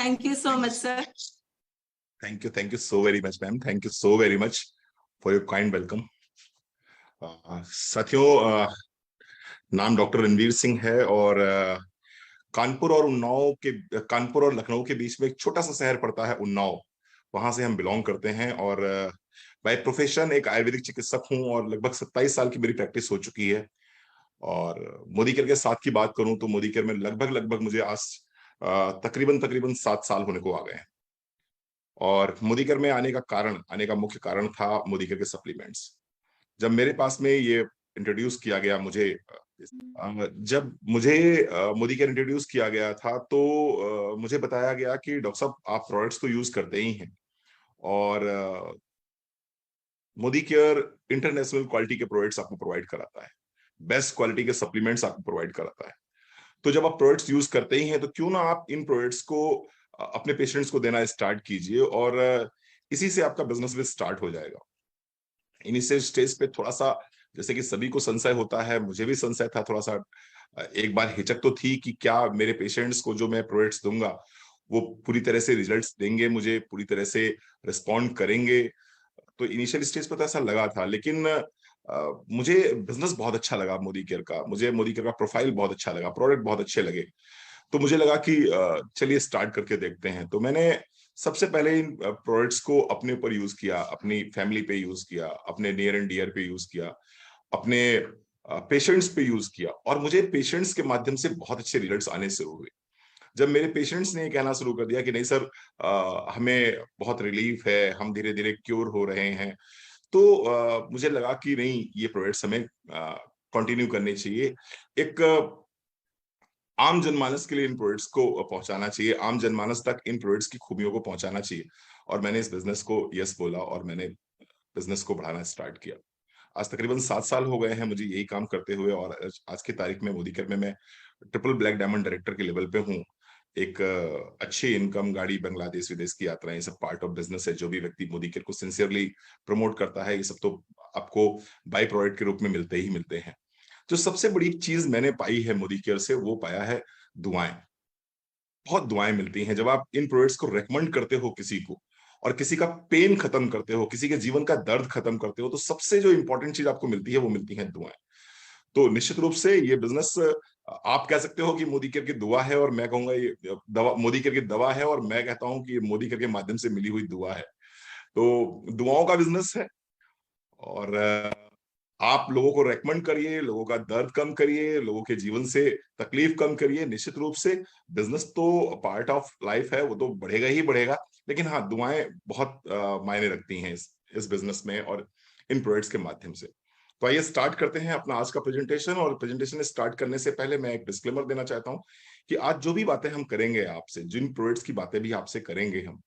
Thank you so much, sir. Thank you so very much, ma'am. Thank you so very much for your kind welcome. साथियों, नाम doctor Ranveer Singh है और कानपुर और लखनऊ के बीच में एक छोटा सा शहर पड़ता है उन्नाव। वहां से हम बिलोंग करते हैं और बाय प्रोफेशन एक आयुर्वेदिक चिकित्सक हूं और लगभग 27 साल की मेरी प्रैक्टिस हो चुकी है। और मोदी केयर के साथ की बात करूं तो मोदी केयर में लगभग मुझे आज तकरीबन 7 साल होने को आ गए हैं। और मोदी केयर में आने का मुख्य कारण था मोदी केयर के सप्लीमेंट्स। जब मेरे पास में ये इंट्रोड्यूस किया गया जब मुझे मोदी केयर इंट्रोड्यूस किया गया था तो मुझे बताया गया कि डॉक्टर साहब आप प्रोडक्ट्स तो यूज करते ही हैं और मोदी केयर इंटरनेशनल क्वालिटी के प्रोडक्ट्स आपको प्रोवाइड कराता है, बेस्ट क्वालिटी के सप्लीमेंट्स आपको प्रोवाइड कराता है। तो जब आप प्रोडक्ट्स यूज करते ही हैं तो क्यों ना आप इन प्रोडक्ट्स को अपने पेशेंट्स को देना स्टार्ट कीजिए और इसी से आपका बिजनेस भी स्टार्ट हो जाएगा। इनिशियल स्टेज पे थोड़ा सा जैसे कि सभी को संशय होता है, मुझे भी संशय था थोड़ा सा। एक बार हिचक तो थी कि क्या मेरे पेशेंट्स को जो मैं प्रोडक्ट्स दूंगा वो पूरी तरह से रिजल्ट्स देंगे, मुझे पूरी तरह से रिस्पॉन्ड करेंगे। तो इनिशियल स्टेज पर तो ऐसा लगा था, लेकिन मुझे बिजनेस बहुत अच्छा लगा मोदी केयर का, मुझे मोदी केयर का प्रोफाइल बहुत अच्छा लगा, प्रोडक्ट बहुत अच्छे लगे। तो मुझे लगा कि चलिए स्टार्ट करके देखते हैं। तो मैंने सबसे पहले इन प्रोडक्ट्स को अपने ऊपर यूज किया, अपनी फैमिली पे यूज किया, अपने नियर एंड डियर पे यूज किया, अपने पेशेंट्स पे यूज किया और मुझे पेशेंट्स के माध्यम से बहुत अच्छे रिजल्ट्स आने शुरू हुए। जब मेरे पेशेंट्स ने ये कहना शुरू कर दिया कि नहीं सर, हमें बहुत रिलीफ है, हम धीरे धीरे क्योर हो रहे हैं, तो मुझे लगा कि नहीं, ये प्रोडक्ट्स हमें कंटिन्यू करने चाहिए। एक आम जनमानस के लिए इन प्रोडक्ट्स को पहुंचाना चाहिए, आम जनमानस तक इन प्रोडक्ट्स की खूबियों को पहुंचाना चाहिए। और मैंने इस बिजनेस को यस बोला और मैंने बिजनेस को बढ़ाना स्टार्ट किया। आज तकरीबन 7 साल हो गए हैं मुझे यही काम करते हुए और आज की तारीख में मोदी केयर में मैं ट्रिपल ब्लैक डायमंड डायरेक्टर के लेवल पे हूँ। एक अच्छी इनकम, गाड़ी, बंगला, देश विदेश की यात्राएं, ये सब पार्ट ऑफ बिजनेस है। जो भी व्यक्ति मोदी केयर को सिंसियरली प्रमोट करता है, ये सब तो आपको बाई प्रोडक्ट के रूप में मिलते ही मिलते हैं। जो सबसे बड़ी चीज मैंने पाई है मोदी केयर से, वो पाया है दुआएं। बहुत दुआएं मिलती हैं जब आप इन प्रोडक्ट्स को रेकमेंड करते हो किसी को और किसी का पेन खत्म करते हो, किसी के जीवन का दर्द खत्म करते हो, तो सबसे जो इंपॉर्टेंट चीज आपको मिलती है वो मिलती है दुआएं। तो निश्चित रूप से ये बिजनेस आप कह सकते हो कि मोदी केयर की दुआ है और मैं कहूंगा ये दवा, मोदी केयर की दवा है और मैं कहता हूं कि ये मोदी केयर के माध्यम से मिली हुई दुआ है। तो दुआओं का बिजनेस है और आप लोगों को रेकमेंड करिए, लोगों का दर्द कम करिए, लोगों के जीवन से तकलीफ कम करिए। निश्चित रूप से बिजनेस तो पार्ट ऑफ लाइफ है, वो तो बढ़ेगा ही बढ़ेगा, लेकिन हाँ, दुआएं बहुत मायने रखती हैं इस बिजनेस में और इन प्रोडक्ट्स के माध्यम से। तो आइए स्टार्ट करते हैं अपना आज का प्रेजेंटेशन। और प्रेजेंटेशन स्टार्ट करने से पहले मैं एक डिस्क्लेमर देना चाहता हूं कि आज जो भी बातें हम करेंगे आपसे, जिन प्रोडक्ट्स की बातें भी आपसे करेंगे हम,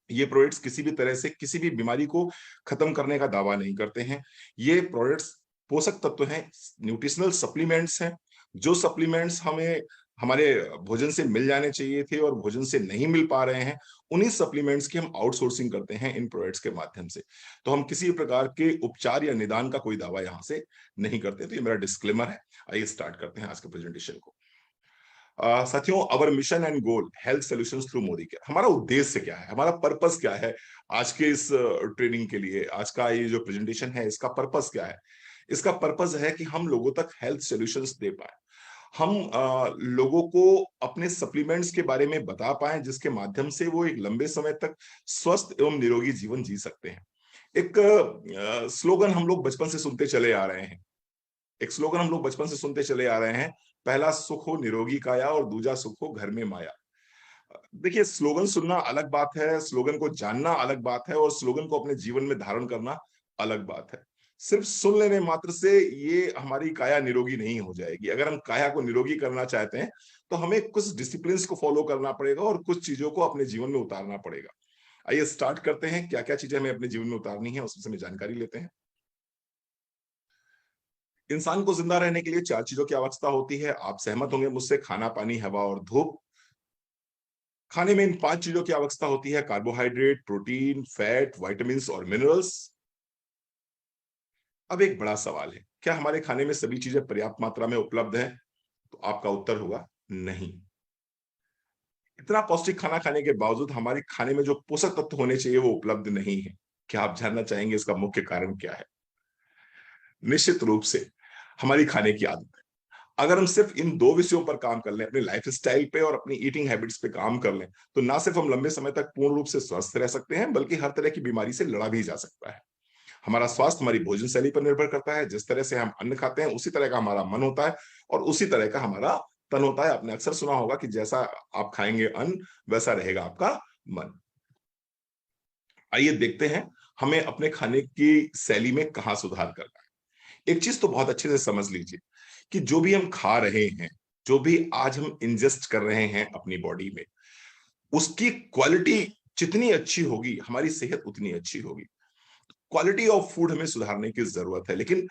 ये प्रोडक्ट्स किसी भी तरह से किसी भी बीमारी को खत्म करने का दावा नहीं करते हैं। ये प्रोडक्ट्स पोषक तत्व हैं, न्यूट्रिशनल सप्लीमेंट्स हैं। जो सप्लीमेंट्स हमें हमारे भोजन से मिल जाने चाहिए थे और भोजन से नहीं मिल पा रहे हैं, उन्हीं सप्लीमेंट्स की हम आउटसोर्सिंग करते हैं इन प्रोडक्ट्स के माध्यम से। तो हम किसी प्रकार के उपचार या निदान का कोई दावा यहां से नहीं करते। तो ये मेरा डिस्क्लेमर है। आइए स्टार्ट करते हैं आज के प्रेजेंटेशन को। साथियों, our mission and goal health solutions through Modi care. हमारा उद्देश्य क्या है, हमारा पर्पस क्या है आज के इस ट्रेनिंग के लिए? आज का ये जो प्रेजेंटेशन है, इसका पर्पस क्या है? इसका पर्पस है कि हम लोगों तक हेल्थ सॉल्यूशंस दे पाए, हम लोगों को अपने सप्लीमेंट्स के बारे में बता पाए, जिसके माध्यम से वो एक लंबे समय तक स्वस्थ एवं निरोगी जीवन जी सकते हैं। एक स्लोगन हम लोग बचपन से सुनते चले आ रहे हैं, एक स्लोगन हम लोग बचपन से सुनते चले आ रहे हैं, पहला सुख हो निरोगी काया और दूजा सुख हो घर में माया। देखिए, स्लोगन सुनना अलग बात है, स्लोगन को जानना अलग बात है और स्लोगन को अपने जीवन में धारण करना अलग बात है। सिर्फ सुन लेने मात्र से ये हमारी काया निरोगी नहीं हो जाएगी। अगर हम काया को निरोगी करना चाहते हैं तो हमें कुछ डिसिप्लिन को फॉलो करना पड़ेगा और कुछ चीजों को अपने जीवन में उतारना पड़ेगा। आइए स्टार्ट करते हैं, क्या क्या चीजें हमें अपने जीवन में उतारनी है उसमें से जानकारी लेते हैं। इंसान को जिंदा रहने के लिए 4 चीजों की आवश्यकता होती है। आप सहमत होंगे मुझसे, खाना, पानी, हवा और धूप। खाने में इन 5 चीजों की आवश्यकता होती है: कार्बोहाइड्रेट, प्रोटीन, फैट, विटामिन्स और मिनरल्स। अब एक बड़ा सवाल है, क्या हमारे खाने में सभी चीजें पर्याप्त मात्रा में उपलब्ध हैं? तो आपका उत्तर होगा नहीं। इतना पौष्टिक खाना खाने के बावजूद हमारे खाने में जो पोषक तत्व होने चाहिए वो उपलब्ध नहीं है। क्या आप जानना चाहेंगे इसका मुख्य कारण क्या है? निश्चित रूप से हमारी खाने की आदत है। अगर हम सिर्फ इन दो विषयों पर काम कर लें, अपने लाइफ स्टाइल पे और अपनी ईटिंग हैबिट्स पे काम कर लें, तो ना सिर्फ हम लंबे समय तक पूर्ण रूप से स्वस्थ रह सकते हैं, बल्कि हर तरह की बीमारी से लड़ा भी जा सकता है। हमारा स्वास्थ्य हमारी भोजन शैली पर निर्भर करता है। जिस तरह से हम अन्न खाते हैं उसी तरह का हमारा मन होता है और उसी तरह का हमारा तन होता है। आपने अक्सर सुना होगा कि जैसा आप खाएंगे अन्न वैसा रहेगा आपका मन। आइए देखते हैं हमें अपने खाने की शैली में कहाँ सुधार करना है। एक चीज तो बहुत अच्छे से समझ लीजिए कि जो भी हम खा रहे हैं, जो भी आज हम इंजेस्ट कर रहे हैं अपनी बॉडी में, उसकी क्वालिटी जितनी अच्छी होगी हमारी सेहत उतनी अच्छी होगी। क्वालिटी ऑफ फूड हमें सुधारने की जरूरत है, लेकिन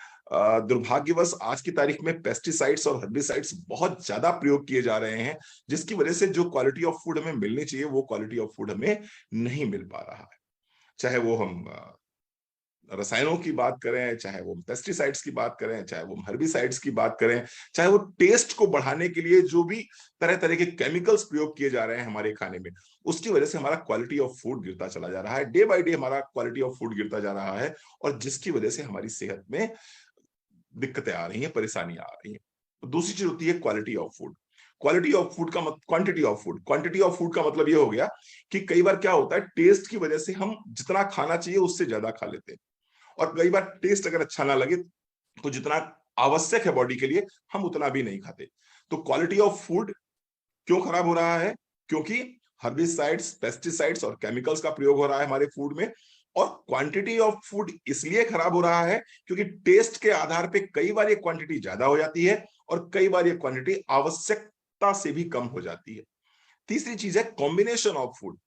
दुर्भाग्यवश आज की तारीख में पेस्टिसाइड्स और हर्बिसाइड्स बहुत ज्यादा प्रयोग किए जा रहे हैं, जिसकी वजह से जो क्वालिटी ऑफ फूड हमें मिलनी चाहिए वो क्वालिटी ऑफ फूड हमें नहीं मिल पा रहा है। चाहे वो हम रसायनों की बात करें, चाहे वो पेस्टिसाइड्स की बात करें, चाहे वो हर्बिसाइड्स की बात करें, चाहे वो टेस्ट को बढ़ाने के लिए जो भी तरह तरह के केमिकल्स प्रयोग किए जा रहे हैं हमारे खाने में, उसकी वजह से हमारा क्वालिटी ऑफ फूड गिरता चला जा रहा है। डे बाय डे हमारा क्वालिटी ऑफ फूड गिरता जा रहा है और जिसकी वजह से हमारी सेहत में दिक्कतें आ रही हैं, परेशानियां आ रही हैं। तो दूसरी चीज होती है quality of food. Quality of food का मतलब quantity of food. Quantity of food का मतलब ये हो गया कि कई बार क्या होता है, टेस्ट की वजह से हम जितना खाना चाहिए उससे ज्यादा खा लेते हैं, और कई बार टेस्ट अगर अच्छा ना लगे तो जितना आवश्यक है बॉडी के लिए हम उतना भी नहीं खाते। तो क्वालिटी ऑफ फूड क्यों खराब हो रहा है? क्योंकि हर्बिसाइड्स, पेस्टिसाइड्स और केमिकल्स का प्रयोग हो रहा है हमारे फूड में। और क्वांटिटी ऑफ फूड इसलिए खराब हो रहा है क्योंकि टेस्ट के आधार पे कई बार ये क्वांटिटी ज्यादा हो जाती है और कई बार ये क्वांटिटी आवश्यकता से भी कम हो जाती है। तीसरी चीज है कॉम्बिनेशन ऑफ फूड।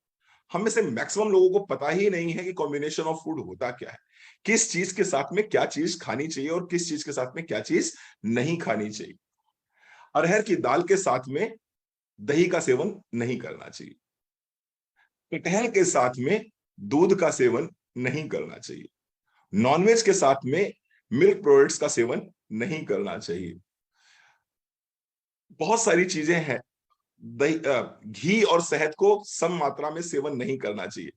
हम में से मैक्सिमम लोगों को पता ही नहीं है कि कॉम्बिनेशन ऑफ फूड होता क्या है, किस चीज के साथ में क्या चीज खानी चाहिए और किस चीज के साथ में क्या चीज नहीं खानी चाहिए। अरहर की दाल के साथ में दही का सेवन नहीं करना चाहिए। कटहल के साथ में दूध का सेवन नहीं करना चाहिए। नॉनवेज के साथ में मिल्क प्रोडक्ट्स का सेवन नहीं करना चाहिए। बहुत सारी चीजें हैं। दही घी और शहद को सम मात्रा में सेवन नहीं करना चाहिए।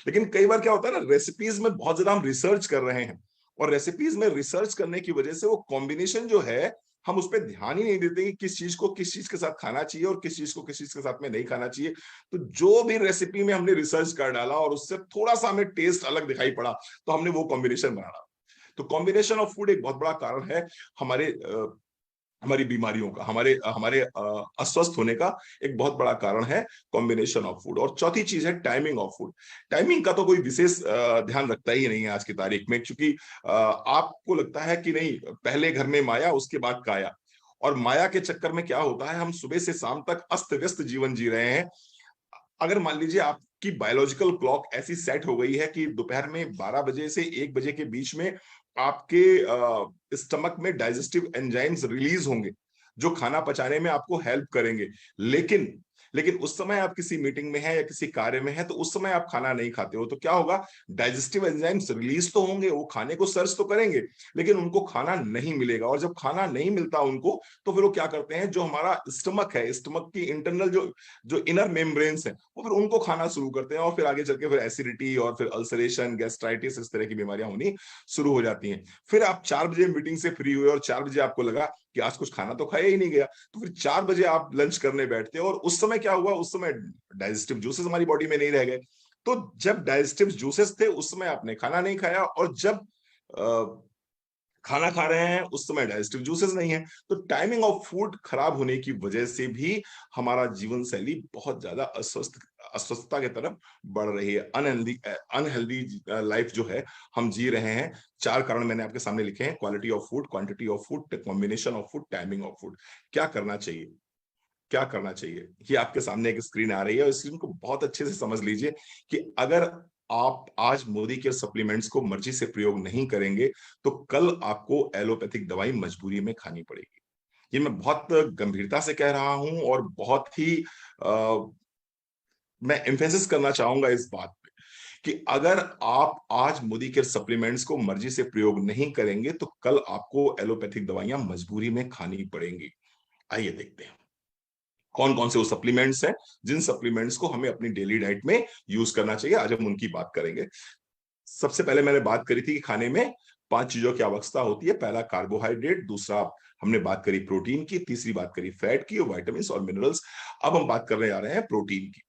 लेकिन कई बार क्या होता है ना, रेसिपीज में बहुत ज्यादा हम रिसर्च कर रहे हैं और रेसिपीज में रिसर्च करने की वजह से वो कॉम्बिनेशन जो है हम उस पर ध्यान ही नहीं देते कि किस चीज को किस चीज के साथ खाना चाहिए और किस चीज को किस चीज के साथ में नहीं खाना चाहिए। तो जो भी रेसिपी में हमने रिसर्च कर डाला और उससे थोड़ा सा हमें टेस्ट अलग दिखाई पड़ा तो हमने वो कॉम्बिनेशन बना डाला। तो कॉम्बिनेशन ऑफ फूड एक बहुत बड़ा कारण है हमारे हमारी बीमारियों का, हमारे हमारे अस्वस्थ होने का एक बहुत बड़ा कारण है कॉम्बिनेशन ऑफ फूड। और चौथी चीज है टाइमिंग ऑफ फूड। टाइमिंग का तो कोई विशेष ध्यान रखता ही नहीं है आज की तारीख में, क्योंकि आपको लगता है कि नहीं, पहले घर में माया उसके बाद काया। और माया के चक्कर में क्या होता है, हम सुबह से शाम तक अस्त व्यस्त जीवन जी रहे हैं। अगर मान लीजिए आपकी बायोलॉजिकल क्लॉक ऐसी सेट हो गई है कि दोपहर में 12 बजे से 1 बजे के बीच में आपके स्टमक में डाइजेस्टिव एंजाइम्स रिलीज होंगे जो खाना पचाने में आपको हेल्प करेंगे। लेकिन लेकिन उस समय आप किसी मीटिंग में है या किसी कार्य में है तो उस समय आप खाना नहीं खाते हो, तो क्या होगा, डाइजेस्टिव एंजाइम्स रिलीज तो होंगे, वो खाने को सर्च तो करेंगे, लेकिन उनको खाना नहीं मिलेगा। और जब खाना नहीं मिलता उनको, तो फिर वो क्या करते हैं, जो हमारा स्टमक है, स्टमक की इंटरनल जो जो इनर मेम्ब्रेन्स है, वो फिर उनको खाना शुरू करते हैं और फिर आगे चल के फिर एसिडिटी और फिर अल्सरेशन, गैस्ट्राइटिस, इस तरह की बीमारियां होनी शुरू हो जाती हैं। फिर आप 4 बजे मीटिंग से फ्री हुए और 4 बजे आपको लगा कि आज कुछ खाना तो खाया ही नहीं गया, तो फिर 4 बजे आप लंच करने बैठते हो और उस समय क्या हुआ, उस समय डाइजेस्टिव जूसेस हमारी बॉडी में नहीं रह गए। तो जब डाइजेस्टिव जूसेस थे उस समय आपने खाना नहीं खाया, और जब खाना खा रहे हैं उस समय डाइजेस्टिव जूसेस नहीं है। तो टाइमिंग ऑफ फूड खराब होने की वजह से भी हमारा जीवन शैली बहुत ज्यादा अस्वस्थता की तरफ बढ़ रही है। अनहेल्दी अनहेल्दी लाइफ जो है हम जी रहे हैं। 4 कारण मैंने आपके सामने लिखे हैं: quality of food, quantity of food, combination of food, timing of food. क्या करना चाहिए? क्या करना चाहिए, ये आपके सामने एक स्क्रीन आ रही है और स्क्रीन को बहुत अच्छे से समझ लीजिए कि अगर आप आज मोदी के सप्लीमेंट्स को मर्जी से प्रयोग नहीं करेंगे तो कल आपको एलोपैथिक दवाई मजबूरी में खानी पड़ेगी। ये मैं बहुत गंभीरता से कह रहा हूं और बहुत ही मैं एम्फेसिस करना चाहूंगा इस बात पे कि अगर आप आज मोदी के सप्लीमेंट्स को मर्जी से प्रयोग नहीं करेंगे तो कल आपको एलोपैथिक दवाइयां मजबूरी में खानी पड़ेंगी। आइए देखते हैं। कौन कौन से वो सप्लीमेंट्स हैं जिन सप्लीमेंट्स को हमें अपनी डेली डाइट में यूज करना चाहिए, आज हम उनकी बात करेंगे। सबसे पहले मैंने बात करी थी कि खाने में 5 चीजों की आवश्यकता होती है। पहला कार्बोहाइड्रेट, दूसरा हमने बात करी प्रोटीन की, तीसरी बात करी फैट की, और विटामिन और मिनरल्स। अब हम बात करने जा रहे हैं प्रोटीन की।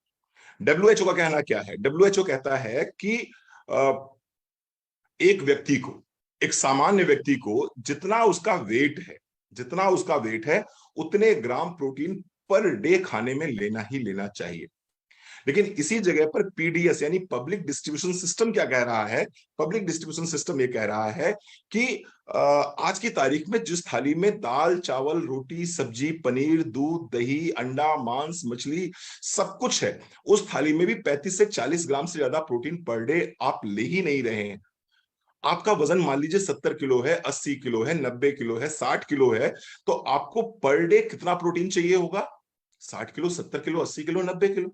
डब्ल्यूएचओ का कहना क्या है? डब्ल्यूएचओ कहता है कि एक व्यक्ति को, एक सामान्य व्यक्ति को जितना उसका वेट है उतने ग्राम प्रोटीन पर डे खाने में लेना ही लेना चाहिए। लेकिन इसी जगह पर पीडीएस यानी पब्लिक डिस्ट्रीब्यूशन सिस्टम क्या कह रहा है? पब्लिक डिस्ट्रीब्यूशन सिस्टम ये कह रहा है कि आज की तारीख में जिस थाली में दाल चावल रोटी सब्जी पनीर दूध दही अंडा मांस मछली सब कुछ है, उस थाली में भी 35 से 40 ग्राम से ज्यादा प्रोटीन पर डे आप ले ही नहीं रहे हैं। आपका वजन मान लीजिए 70 किलो है, 80 किलो है, 90 किलो है, 60 किलो है, तो आपको पर डे कितना प्रोटीन चाहिए होगा? 60 किलो, 70 किलो, 80 किलो, 90 किलो,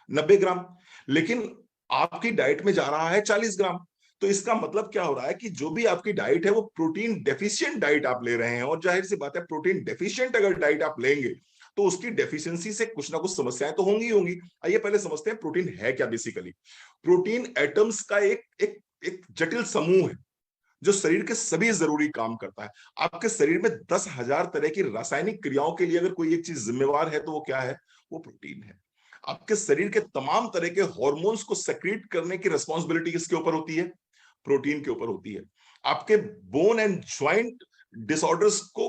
90 ग्राम। लेकिन आपकी डाइट में जा रहा है 40 ग्राम। तो इसका मतलब क्या हो रहा है कि जो भी आपकी डाइट है वो प्रोटीन डेफिशिएंट डाइट आप ले रहे हैं। और जाहिर सी बात है, प्रोटीन डेफिशिएंट अगर डाइट आप लेंगे तो उसकी डेफिशिएंसी से कुछ ना कुछ समस्याएं तो होंगी ही होंगी। आइए पहले समझते हैं प्रोटीन है क्या। बेसिकली प्रोटीन एटम्स का एक जटिल समूह है जो शरीर के सभी जरूरी काम करता है। आपके शरीर में 10,000 तरह की रासायनिक क्रियाओं के लिए अगर कोई एक चीज जिम्मेवार है तो वो क्या है? वो प्रोटीन है। आपके शरीर के तमाम तरह के हॉर्मोन्स को सेक्रेट करने की रिस्पॉन्सिबिलिटी किसके ऊपर होती है? प्रोटीन के ऊपर होती है। आपके बोन एंड ज्वाइंट डिसऑर्डर्स को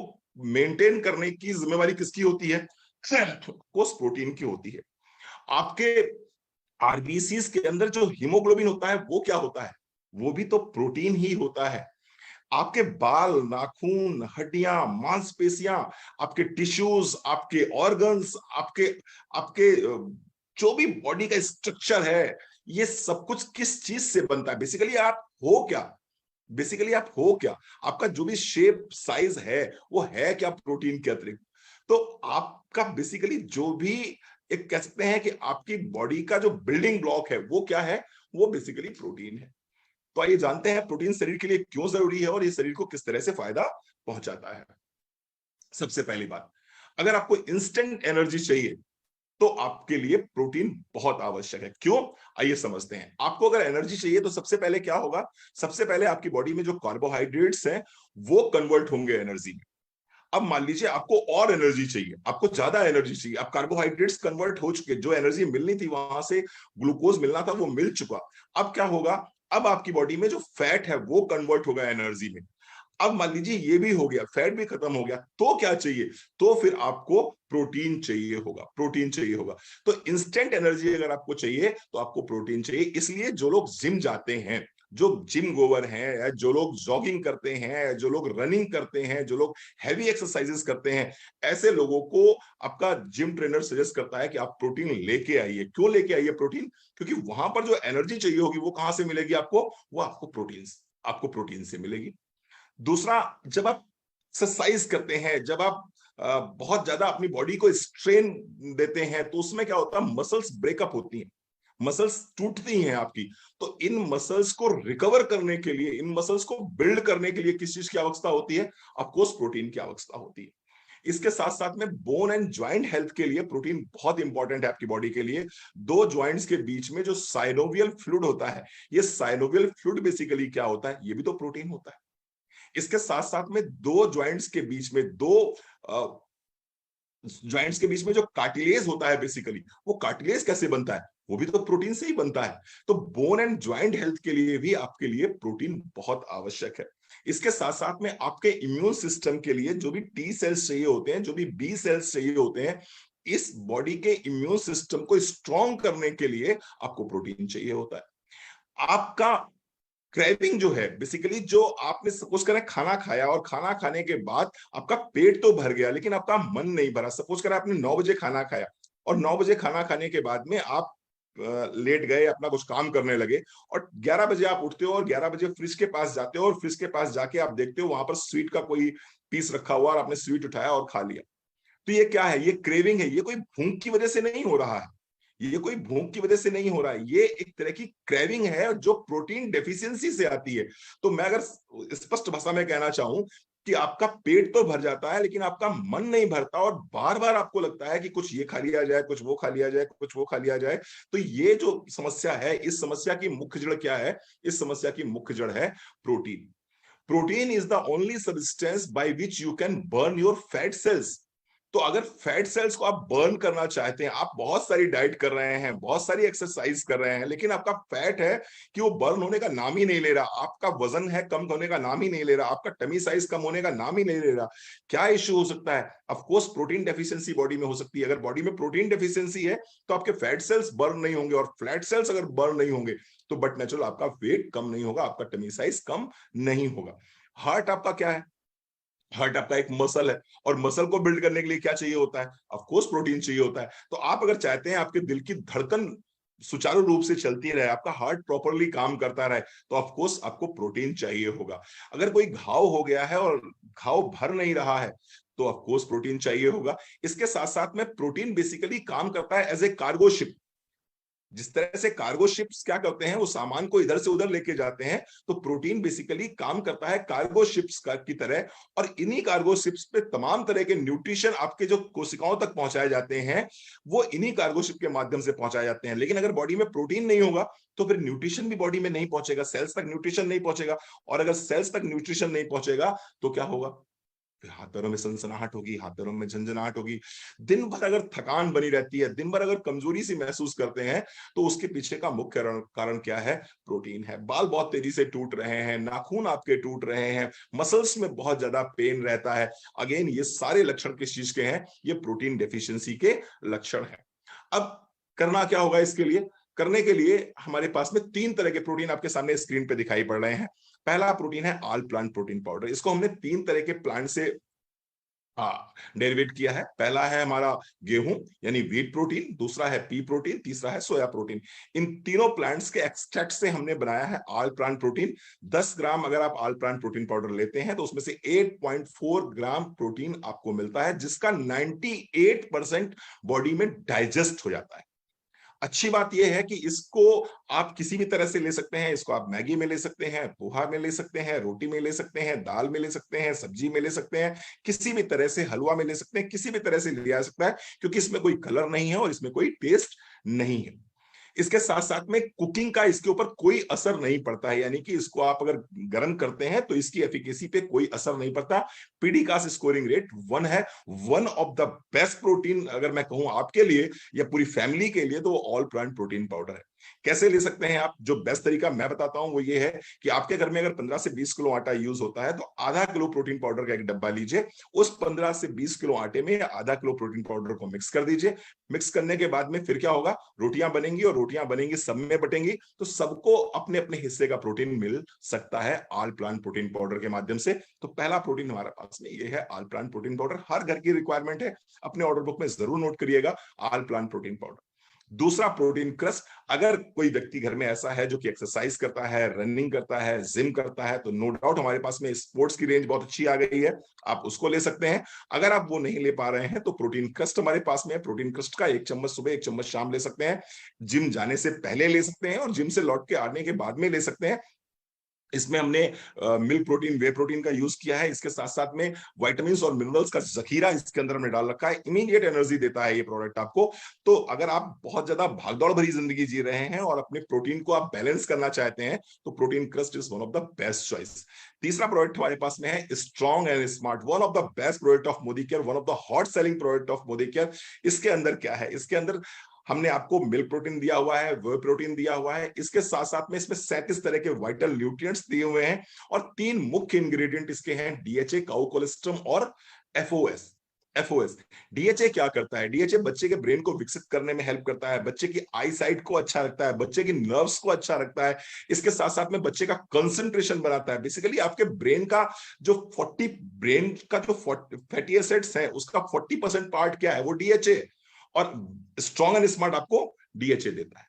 मेंटेन करने की जिम्मेवारी किसकी होती है? कोर्स प्रोटीन की होती है। आपके आरबीसीज के अंदर जो हीमोग्लोबिन होता है वो क्या होता है? वो भी तो प्रोटीन ही होता है। आपके बाल नाखून हड्डियां मांसपेशियां आपके टिश्यूज आपके ऑर्गन्स आपके आपके जो भी बॉडी का स्ट्रक्चर है, ये सब कुछ किस चीज से बनता है? बेसिकली आप हो क्या? बेसिकली आप हो क्या? आपका जो भी शेप साइज है वो है क्या प्रोटीन के अतिरिक्त? तो आपका बेसिकली जो भी एक कह सकते हैं कि आपकी बॉडी का जो बिल्डिंग ब्लॉक है वो क्या है? वो बेसिकली प्रोटीन है। तो आइए जानते हैं प्रोटीन शरीर के लिए क्यों जरूरी है और ये शरीर को किस तरह से फायदा पहुंचाता है। सबसे पहली बात, अगर आपको इंस्टेंट एनर्जी चाहिए तो आपके लिए प्रोटीन बहुत आवश्यक है। क्यों? आइए समझते हैं। आपको अगर एनर्जी चाहिए तो सबसे पहले क्या होगा? सबसे पहले आपकी बॉडी में जो कार्बोहाइड्रेट्स हैं वो कन्वर्ट होंगे एनर्जी में। अब मान लीजिए आपको और एनर्जी चाहिए, आपको ज्यादा एनर्जी चाहिए। अब कार्बोहाइड्रेट्स कन्वर्ट हो चुके, जो एनर्जी मिलनी थी वहां से ग्लूकोज मिलना था वो मिल चुका। अब क्या होगा? अब आपकी बॉडी में जो फैट है वो कन्वर्ट होगा एनर्जी में। अब मान लीजिए ये भी हो गया, फैट भी खत्म हो गया, तो क्या चाहिए? तो फिर आपको प्रोटीन चाहिए होगा, प्रोटीन चाहिए होगा। तो इंस्टेंट एनर्जी अगर आपको चाहिए तो आपको प्रोटीन चाहिए। इसलिए जो लोग जिम जाते हैं, जो जिम गोवर हैं, जो लोग जॉगिंग करते हैं, जो लोग रनिंग करते हैं, जो लोग हैवी एक्सरसाइजेस करते हैं, ऐसे लोगों को आपका जिम ट्रेनर सजेस्ट करता है कि आप प्रोटीन लेके आइए। क्यों लेके आइए प्रोटीन? क्योंकि वहां पर जो एनर्जी चाहिए होगी वो कहां से मिलेगी आपको? वो आपको प्रोटीन से मिलेगी। दूसरा, जब आप एक्सरसाइज करते हैं, जब आप बहुत ज्यादा अपनी बॉडी को स्ट्रेन देते हैं तो उसमें क्या होता है? मसल्स ब्रेकअप होती हैं, मसल्स टूटती हैं आपकी। तो इन मसल्स को रिकवर करने के लिए, इन मसल्स को बिल्ड करने के लिए किस चीज की आवश्यकता होती है? ऑफकोर्स प्रोटीन की आवश्यकता होती है। इसके साथ साथ में बोन एंड ज्वाइंट हेल्थ के लिए प्रोटीन बहुत इंपॉर्टेंट है आपकी बॉडी के लिए। दो ज्वाइंट्स के बीच में जो साइनोवियल फ्लूइड होता है, ये साइनोवियल फ्लूइड बेसिकली क्या होता है? ये भी तो प्रोटीन होता है। इसके साथ साथ में दो ज्वाइंट्स के बीच में, दो ज्वाइंट्स के बीच में जो कार्टिलेज होता है, बेसिकली वो कार्टिलेज कैसे बनता है? वो भी तो प्रोटीन से ही बनता है। तो बोन एंड ज्वाइंट हेल्थ के लिए भी आपके लिए प्रोटीन बहुत आवश्यक है। इसके साथ साथ में आपके इम्यून सिस्टम के लिए जो भी टी सेल्स चाहिए होते हैं, जो भी बी सेल्स चाहिए होते हैं, इस बॉडी के इम्यून सिस्टम को स्ट्रॉन्ग करने के लिए आपको प्रोटीन चाहिए होता है। आपका क्रेविंग जो है, बेसिकली जो आपने सपोज करें खाना खाया और खाना खाने के बाद आपका पेट तो भर गया लेकिन आपका मन नहीं भरा। सपोज करें आपने 9 बजे खाना खाया और 9 बजे खाना खाने के बाद में आप लेट गए, अपना कुछ काम करने लगे, और 11 बजे आप उठते हो और 11 बजे फ्रिज के पास जाते हो और फ्रिज के पास जाके आप देखते हो वहां पर स्वीट का कोई पीस रखा हुआ और आपने स्वीट उठाया और खा लिया। तो ये क्या है? ये क्रेविंग है। ये कोई भूख की वजह से नहीं हो रहा है, ये कोई भूख की वजह से नहीं हो रहा है, ये एक तरह की क्रेविंग है जो प्रोटीन डेफिशिएंसी से आती है। तो मैं अगर स्पष्ट भाषा में कहना चाहूं, कि आपका पेट तो भर जाता है लेकिन आपका मन नहीं भरता, और बार बार आपको लगता है कि कुछ ये खा लिया जाए, कुछ वो खा लिया जाए, कुछ वो खा लिया जाए। तो ये जो समस्या है, इस समस्या की मुख्य जड़ क्या है? इस समस्या की मुख्य जड़ है protein. Protein is the only substance by which you can burn your fat cells. तो अगर फैट सेल्स को आप बर्न करना चाहते हैं, आप बहुत सारी डाइट कर रहे हैं, बहुत सारी एक्सरसाइज कर रहे हैं, लेकिन आपका फैट है कि वो बर्न होने का नाम ही नहीं ले रहा, आपका वजन है कम होने का नाम ही नहीं ले रहा, आपका टमी साइज कम होने का नाम ही नहीं ले रहा, क्या इश्यू हो सकता है? Of course protein deficiency body में हो सकती है। अगर बॉडी में प्रोटीन डेफिशिएंसी है तो आपके फैट सेल्स बर्न नहीं होंगे, और फ्लैट सेल्स अगर बर्न नहीं होंगे तो बट नेचुरल आपका वेट कम नहीं होगा, आपका टमी साइज कम नहीं होगा। हार्ट आपका क्या है? हार्ट आपका एक मसल है, और मसल को बिल्ड करने के लिए क्या चाहिए होता है? ऑफ कोर्स प्रोटीन चाहिए होता है। तो आप अगर चाहते हैं आपके दिल की धड़कन सुचारू रूप से चलती रहे, आपका हार्ट प्रॉपरली काम करता रहे, तो ऑफ कोर्स आपको प्रोटीन चाहिए होगा। अगर कोई घाव हो गया है और घाव भर नहीं रहा है तो ऑफ कोर्स प्रोटीन चाहिए होगा। इसके साथ साथ में प्रोटीन बेसिकली काम करता है एज ए कार्गो शिप। जिस तरह से कार्गो शिप्स क्या करते हैं, वो सामान को इधर से उधर लेके जाते हैं, तो प्रोटीन बेसिकली काम करता है कार्गो शिप्स का की तरह। और इन्हीं कार्गो शिप्स पे तमाम तरह के न्यूट्रिशन आपके जो कोशिकाओं तक पहुंचाए जाते हैं, वो इन्हीं कार्गो शिप के माध्यम से पहुंचाए जाते हैं। लेकिन अगर बॉडी में प्रोटीन नहीं होगा तो फिर न्यूट्रिशन भी बॉडी में नहीं पहुंचेगा, सेल्स तक न्यूट्रिशन नहीं पहुंचेगा। और अगर सेल्स तक न्यूट्रिशन नहीं पहुंचेगा तो क्या होगा? फिर हाथ पैरों में सनसनाहट होगी, हाथ पैरों में झंझनाहट होगी। दिन भर अगर थकान बनी रहती है, दिन भर अगर कमजोरी सी महसूस करते हैं, तो उसके पीछे का मुख्य कारण क्या है? प्रोटीन है। बाल बहुत तेजी से टूट रहे हैं, नाखून आपके टूट रहे हैं, मसल्स में बहुत ज्यादा पेन रहता है, अगेन ये सारे लक्षण किस चीज के हैं? ये प्रोटीन डेफिशिएंसी के लक्षण है। अब करना क्या होगा इसके लिए? करने के लिए हमारे पास में 3 तरह के प्रोटीन आपके सामने स्क्रीन पे दिखाई पड़ रहे हैं। पहला प्रोटीन है ऑल प्लांट प्रोटीन पाउडर। इसको हमने 3 तरह के प्लांट से डेरिवेट किया है। पहला है हमारा गेहूं यानी व्हीट प्रोटीन, दूसरा है पी प्रोटीन, तीसरा है सोया प्रोटीन। इन तीनों प्लांट्स के एक्सट्रैक्ट से हमने बनाया है ऑल प्लांट प्रोटीन। 10 ग्राम अगर आप ऑल प्लांट प्रोटीन पाउडर लेते हैं तो उसमें से 8.4 ग्राम प्रोटीन आपको मिलता है, जिसका 98% बॉडी में डाइजेस्ट हो जाता है। अच्छी बात यह है कि इसको आप किसी भी तरह से ले सकते हैं। इसको आप मैगी में ले सकते हैं, पोहा में ले सकते हैं, रोटी में ले सकते हैं, दाल में ले सकते हैं, सब्जी में ले सकते हैं, किसी भी तरह से, हलवा में ले सकते हैं, किसी भी तरह से लिया जा सकता है, क्योंकि इसमें कोई कलर नहीं है और इसमें कोई टेस्ट नहीं है। इसके साथ साथ में कुकिंग का इसके ऊपर कोई असर नहीं पड़ता है, यानी कि इसको आप अगर गर्म करते हैं तो इसकी एफिकेसी पे कोई असर नहीं पड़ता। पीडीकास स्कोरिंग रेट 1 है। One of the best protein अगर मैं कहूं आपके लिए या पूरी फैमिली के लिए, तो वो ऑल प्लांट प्रोटीन पाउडर है। कैसे ले सकते हैं आप? जो बेस्ट तरीका मैं बताता हूं वो ये है कि आपके घर में अगर 15 से 20 किलो आटा यूज होता है तो आधा किलो प्रोटीन पाउडर का एक डब्बा लीजिए, उस 15 से 20 किलो आटे में आधा किलो प्रोटीन पाउडर को मिक्स कर दीजिए। मिक्स करने के बाद में फिर क्या होगा? रोटियां बनेंगी, और रोटियां बनेंगी सब में बटेंगी, तो सबको अपने अपने हिस्से का प्रोटीन मिल सकता है ऑल प्लांट प्रोटीन पाउडर के माध्यम से। तो पहला प्रोटीन हमारे पास में ये है ऑल प्लांट प्रोटीन पाउडर। हर घर की रिक्वायरमेंट है, अपने ऑर्डर बुक में जरूर नोट करिएगा ऑल प्लांट प्रोटीन पाउडर। दूसरा प्रोटीन क्रस्ट। अगर कोई व्यक्ति घर में ऐसा है जो कि एक्सरसाइज करता है, रनिंग करता है, जिम करता है, तो नो डाउट हमारे पास में स्पोर्ट्स की रेंज बहुत अच्छी आ गई है, आप उसको ले सकते हैं। अगर आप वो नहीं ले पा रहे हैं तो प्रोटीन क्रस्ट हमारे पास में है। प्रोटीन क्रस्ट का 1 चम्मच सुबह, 1 चम्मच शाम ले सकते हैं। जिम जाने से पहले ले सकते हैं और जिम से लौट के आने के बाद में ले सकते हैं। इसमें हमने मिल्क प्रोटीन, वे प्रोटीन का यूज किया है। इसके साथ साथ में विटामिन्स और मिनरल्स का जखीरा इसके अंदर हमने डाल रखा है। इमीडिएट एनर्जी देता है ये प्रोडक्ट आपको। तो अगर आप बहुत ज्यादा भागदौड़ भरी जिंदगी जी रहे हैं और अपने प्रोटीन को आप बैलेंस करना चाहते हैं तो protein crust is one of the best choice. तीसरा प्रोडक्ट हमारे पास में है strong and smart, one of the best product of Modi care, one of the hot selling product of Modi care. इसके अंदर क्या है? इसके अंदर हमने आपको मिल्क प्रोटीन दिया हुआ है, वे प्रोटीन दिया हुआ है, इसके साथ साथ में इसमें 37 तरह के वाइटल न्यूट्रिएंट्स दिए हुए हैं, और 3 मुख्य इंग्रेडिएंट इसके हैं, डीएचए, काउ कोलेस्ट्रम और एफओएस। एफओएस, डीएचए क्या करता है? डीएचए बच्चे के ब्रेन को विकसित करने में हेल्प करता है, बच्चे की आई साइट को अच्छा रखता है, बच्चे की नर्व्स को अच्छा रखता है, इसके साथ साथ में बच्चे का कंसंट्रेशन बनाता है। बेसिकली आपके ब्रेन का जो 40 फैटी एसिड्स है उसका 40% पार्ट क्या है? वो डीएचए। और स्ट्रॉन्ग एंड स्मार्ट आपको डीएचए देता है।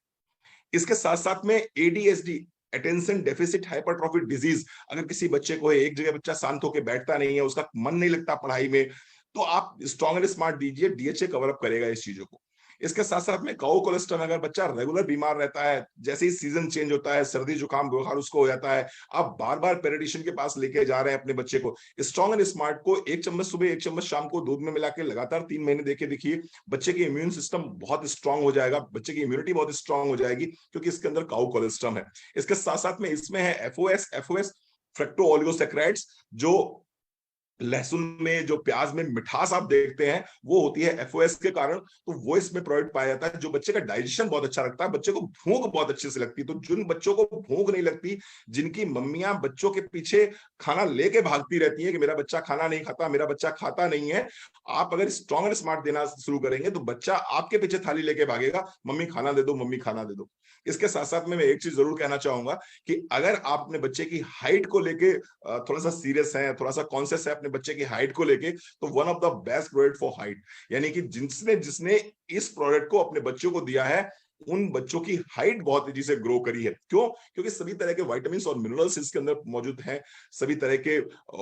इसके साथ साथ में ADHD, attention deficit hypertrophy disease, अगर किसी बच्चे को एक जगह बच्चा शांत होकर बैठता नहीं है, उसका मन नहीं लगता पढ़ाई में, तो आप स्ट्रॉन्ग एंड स्मार्ट दीजिए, डीएचए कवर अप करेगा इस चीजों को। इसके साथ साथ में काउ कोलेस्ट्रॉल, अगर बच्चा रेगुलर बीमार रहता है, जैसे ही सीजन चेंज होता है, सर्दी जुकाम बुखार उसको हो जाता है, आप बार बार पेडियाट्रिशियन के पास लेके जा रहे हैं अपने बच्चे को, स्ट्रॉन्ग एंड स्मार्ट को 1 चम्मच सुबह 1 चम्मच शाम को दूध में मिला के लगातार 3 महीने देके देखिए, बच्चे की इम्यून सिस्टम बहुत स्ट्रांग हो जाएगा, बच्चे की इम्यूनिटी बहुत स्ट्रांग हो जाएगी, क्योंकि इसके अंदर काउ कोलेस्ट्रॉल है। इसके साथ साथ में इसमें है एफओएस फ्रक्टो ओलिगोसैकेराइड्स, जो लहसुन में, जो प्याज में मिठास आप देखते हैं, वो होती है एफओएस के कारण, तो वो इसमें प्रोवाइड पाया जाता है, जो बच्चे का डाइजेशन बहुत अच्छा रखता है, बच्चे को भूख बहुत अच्छे से लगती है। तो जिन बच्चों को भूख नहीं लगती, जिनकी मम्मियां बच्चों के पीछे खाना लेके भागती रहती है कि मेरा बच्चा खाना नहीं खाता, मेरा बच्चा खाता नहीं है, आप अगर स्ट्रॉन्ग एंड स्मार्ट देना शुरू करेंगे तो बच्चा आपके पीछे थाली लेके भागेगा, मम्मी खाना दे दो, मम्मी खाना दे दो। इसके साथ साथ में मैं एक चीज जरूर कहना चाहूंगा कि अगर आप अपने बच्चे की हाइट को लेके थोड़ा सा सीरियस है, थोड़ा सा कॉन्शियस है अपने बच्चे की हाइट को लेके, तो one of the best product for height, यानी कि जिसने जिसने इस प्रोडक्ट को अपने बच्चों को दिया है, उन बच्चों की हाइट बहुत तेजी से ग्रो करी है। क्यों? क्योंकि सभी तरह के विटामिन और मिनरल्स इसके अंदर मौजूद हैं, सभी तरह के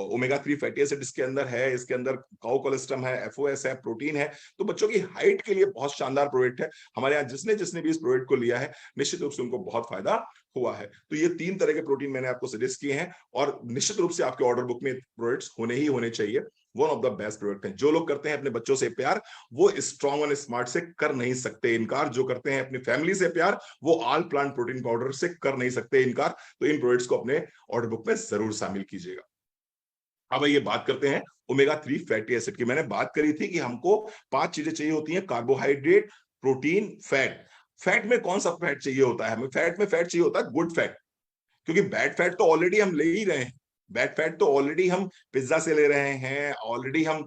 ओमेगा 3 फैटी एसिड इसके अंदर है, इसके अंदर काउ कोलेस्ट्रॉल है, एफओएस है, प्रोटीन है, तो बच्चों की हाइट के लिए बहुत शानदार प्रोडक्ट है। हमारे यहाँ जिसने जिसने भी इस प्रोडक्ट को लिया है, निश्चित रूप से उनको बहुत फायदा हुआ है। तो ये 3 तरह के प्रोटीन मैंने आपको सजेस्ट किए हैं, और निश्चित रूप से आपके ऑर्डर बुक में प्रोडक्ट्स होने ही होने चाहिए। One of the best product है। जो लोग करते हैं अपने बच्चों से प्यार, वो स्ट्रॉन्ग और स्मार्ट से कर नहीं सकते इनकार। जो करते हैं अपनी फैमिली से प्यार, वो ऑल प्लांट प्रोटीन पाउडर से कर नहीं सकते इनकार। तो इन प्रोडक्ट्स को अपने ऑर्डर बुक में जरूर शामिल कीजिएगा। अब ये बात करते हैं ओमेगा 3 फैटी एसिड की। मैंने बात करी थी कि हमको 5 चीजें चाहिए होती हैं, कार्बोहाइड्रेट, प्रोटीन, फैट। फैट में कौन सा फैट चाहिए होता है हमें? फैट में फैट चाहिए होता है गुड फैट, क्योंकि बैड फैट तो ऑलरेडी हम ले ही रहे हैं। बैड फैट तो ऑलरेडी हम पिज्जा से ले रहे हैं, ऑलरेडी हम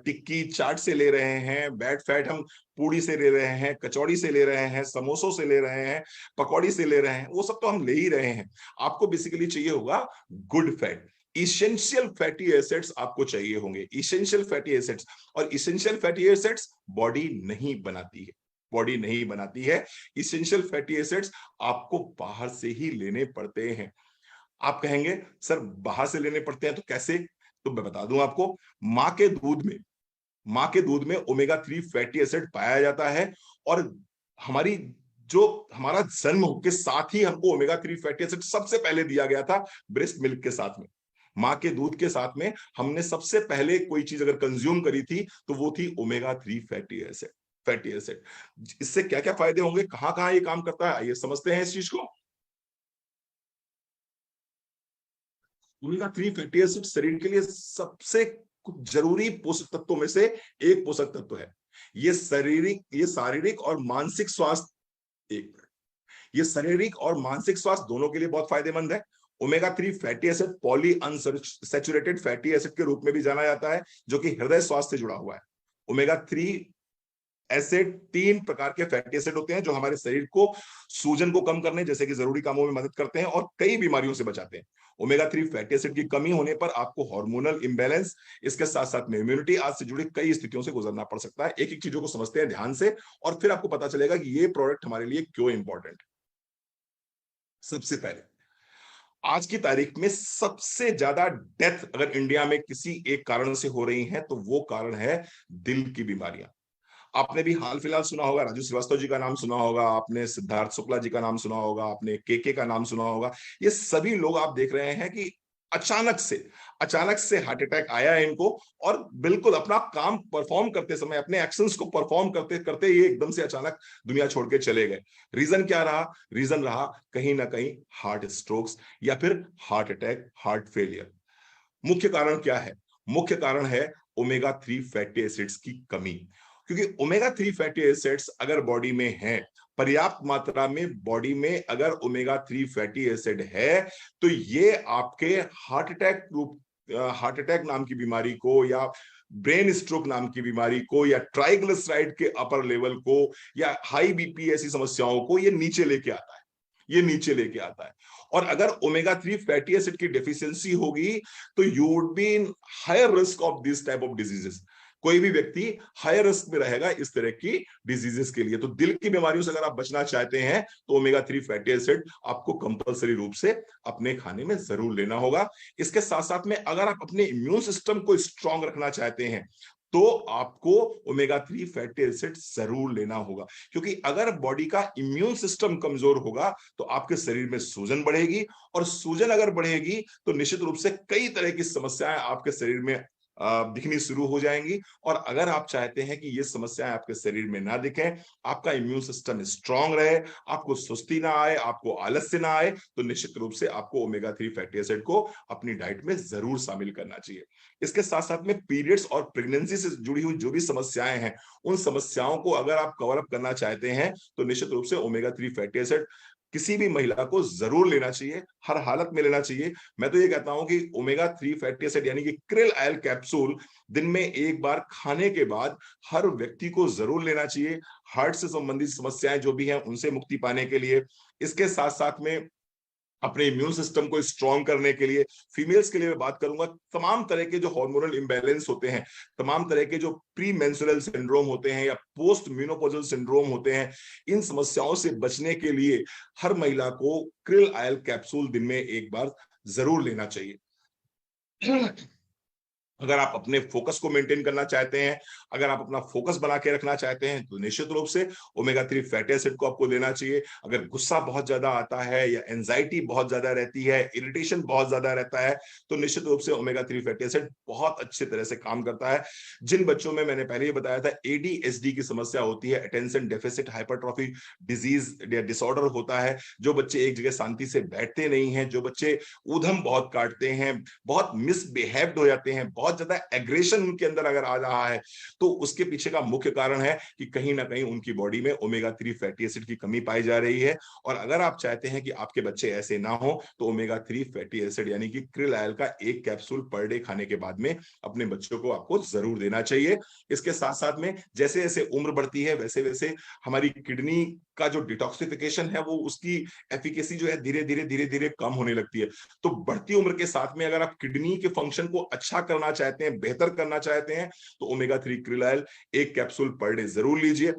टिक्की चाट से ले रहे हैं, बैड फैट हम पूड़ी से ले रहे हैं, कचौड़ी से ले रहे हैं, समोसों से ले रहे हैं, पकौड़ी से ले रहे हैं, वो सब तो हम ले ही रहे हैं। आपको बेसिकली चाहिए होगा good fat, essential fatty acids आपको चाहिए होंगे, इसेंशियल फैटी एसिड्स। और इसेंशियल फैटी एसिड्स बॉडी नहीं बनाती है, बॉडी नहीं बनाती है। इसेंशियल फैटी एसिड्स आपको बाहर से ही लेने पड़ते हैं। आप कहेंगे सर बाहर से लेने पड़ते हैं तो कैसे? तो मैं बता दूं आपको, मां के दूध में, मां के दूध में ओमेगा 3 फैटी एसिड पाया जाता है। और हमारी जो हमारा जन्म के साथ ही हमको ओमेगा 3 फैटी एसिड सबसे पहले दिया गया था ब्रेस्ट मिल्क के साथ में। मां के दूध के साथ में हमने सबसे पहले कोई चीज अगर कंज्यूम करी थी तो वो थी omega 3 fatty acid. Fatty acid इससे क्या क्या फायदे होंगे, कहां कहां ये काम करता है, आइए समझते हैं इस चीज को। ओमेगा 3 फैटी एसिड शरीर के लिए सबसे जरूरी पोषक तत्वों में से एक पोषक तत्व है। ये शारीरिक और मानसिक स्वास्थ्य, एक मिनट, ये शारीरिक और मानसिक स्वास्थ्य दोनों के लिए बहुत फायदेमंद है। Omega 3 fatty acid poly unsaturated fatty acid के रूप में भी जाना जाता है, जो कि हृदय स्वास्थ्य से जुड़ा हुआ है। ओमेगा 3 एसिड 3 प्रकार के फैटी एसिड होते हैं, जो हमारे शरीर को सूजन को कम करने जैसे कि जरूरी कामों में मदद करते हैं और कई बीमारियों से बचाते हैं। ओमेगा 3 फैटी एसिड की कमी होने पर आपको हार्मोनल इंबैलेंस, इसके साथ साथ में इम्यूनिटी आज से जुड़ी कई स्थितियों से गुजरना पड़ सकता है। एक एक चीजों को समझते हैं ध्यान से, और फिर आपको पता चलेगा कि ये प्रोडक्ट हमारे लिए क्यों इंपॉर्टेंट है। सबसे पहले, आज की तारीख में सबसे ज्यादा डेथ अगर इंडिया में किसी एक कारण से हो रही है तो वो कारण है दिल की बीमारियां। आपने भी हाल फिलहाल सुना होगा, राजू श्रीवास्तव जी का नाम सुना होगा, आपने सिद्धार्थ शुक्ला जी का नाम सुना होगा, आपने केके का नाम सुना होगा। ये सभी लोग आप देख रहे हैं कि अचानक से हार्ट अटैक आया है इनको, और बिल्कुल अपना काम परफॉर्म करते समय, अपने एक्शंस को परफॉर्म करते करते ये एकदम से अचानक दुनिया छोड़ के चले गए। रीजन क्या रहा? रीजन रहा कहीं ना कहीं हार्ट स्ट्रोक्स या फिर हार्ट अटैक, हार्ट फेलियर। मुख्य कारण क्या है? मुख्य कारण है ओमेगा 3 फैटी एसिड्स की कमी। क्योंकि ओमेगा 3 फैटी एसिड्स अगर बॉडी में है, पर्याप्त मात्रा में बॉडी में अगर ओमेगा 3 फैटी एसिड है, तो ये आपके हार्ट अटैक नाम की बीमारी को, या ब्रेन स्ट्रोक नाम की बीमारी को, या ट्राइग्लिसराइड के अपर लेवल को, या हाई बीपी ऐसी समस्याओं को ये नीचे लेके आता है, ये नीचे लेके आता है। और अगर ओमेगा 3 फैटी एसिड की डेफिशिएंसी होगी तो you would be in higher risk of this type of diseases. कोई भी व्यक्ति हायर रिस्क में रहेगा इस तरह की डिजीजेस के लिए। तो दिल की बीमारियों से अगर आप बचना चाहते हैं तो ओमेगा 3 फैटी एसिड आपको कंपलसरी रूप से अपने खाने में जरूर लेना होगा। इसके साथ साथ में अगर आप अपने इम्यून सिस्टम को स्ट्रांग रखना चाहते हैं, तो आपको ओमेगा 3 फैटी एसिड जरूर लेना होगा, क्योंकि अगर बॉडी का इम्यून सिस्टम कमजोर होगा तो आपके शरीर में सूजन बढ़ेगी, और सूजन अगर बढ़ेगी तो निश्चित रूप से कई तरह की समस्याएं आपके शरीर में दिखनी शुरू हो जाएंगी। और अगर आप चाहते हैं कि ये समस्याएं आपके शरीर में ना दिखें, आपका इम्यून सिस्टम स्ट्रांग रहे, आपको सुस्ती ना आए, आपको आलस्य ना आए, तो निश्चित रूप से आपको ओमेगा 3 फैटी एसिड को अपनी डाइट में जरूर शामिल करना चाहिए। इसके साथ साथ में पीरियड्स और प्रेगनेंसी से जुड़ी हुई जो भी समस्याएं हैं, उन समस्याओं को अगर आप कवर अप करना चाहते हैं तो निश्चित रूप से ओमेगा 3 फैटी एसिड किसी भी महिला को जरूर लेना चाहिए, हर हालत में लेना चाहिए। मैं तो ये कहता हूं कि ओमेगा 3 फैटी एसिड यानी कि क्रिल ऑयल कैप्सूल दिन में एक बार खाने के बाद हर व्यक्ति को जरूर लेना चाहिए, हार्ट से संबंधित समस्याएं जो भी हैं उनसे मुक्ति पाने के लिए। इसके साथ साथ में अपने इम्यून सिस्टम को स्ट्रॉन्ग करने के लिए, फीमेल्स के लिए मैं बात करूंगा, तमाम तरह के जो हार्मोनल इम्बैलेंस होते हैं, तमाम तरह के जो प्री मेंस्ट्रुअल सिंड्रोम होते हैं या पोस्ट मेनोपॉजल सिंड्रोम होते हैं, इन समस्याओं से बचने के लिए हर महिला को क्रिल ऑयल कैप्सूल दिन में एक बार जरूर लेना चाहिए। अगर आप अपने फोकस को मेंटेन करना चाहते हैं, अगर आप अपना फोकस बना के रखना चाहते हैं, तो निश्चित रूप से ओमेगा 3 फैटी एसिड को आपको लेना चाहिए। अगर गुस्सा बहुत ज्यादा आता है या एंजाइटी बहुत ज्यादा रहती है, इरिटेशन बहुत ज्यादा रहता है, तो निश्चित रूप से ओमेगा 3 फैटी एसिड बहुत अच्छी तरह से काम करता है। जिन बच्चों में मैंने पहले ही बताया था एडीएचडी की समस्या होती है, अटेंशन डेफिसिट हाइपरट्रॉफी डिजीज या डिसऑर्डर होता है, जो बच्चे एक जगह शांति से बैठते नहीं हैं, जो बच्चे ऊधम बहुत काटते हैं, बहुत मिसबिहेव्ड हो जाते हैं, बहुत ज्यादा एग्रेशन उनके अंदर अगर आ रहा है, तो उसके पीछे का मुख्य कारण है कि कहीं ना कहीं उनकी बॉडी में ओमेगा 3 फैटी एसिड की कमी पाई जा रही है। और अगर आप चाहते हैं कि आपके बच्चे ऐसे ना हो, तो ओमेगा 3 फैटी एसिड यानी कि क्रिल ऑयल का एक कैप्सूल पर डे खाने के बाद में अपने बच्चों को आपको जरूर देना चाहिए। इसके साथ साथ में जैसे जैसे उम्र बढ़ती है वैसे वैसे हमारी किडनी का जो डिटॉक्सिफिकेशन है, वो उसकी एफिकेसी जो है धीरे धीरे कम होने लगती है। तो बढ़ती उम्र के साथ में अगर आप किडनी के फंक्शन को अच्छा करना चाहते हैं, बेहतर करना चाहते हैं, तो ओमेगा 3 क्रिल ऑयल एक कैप्सूल पर डे जरूर लीजिए।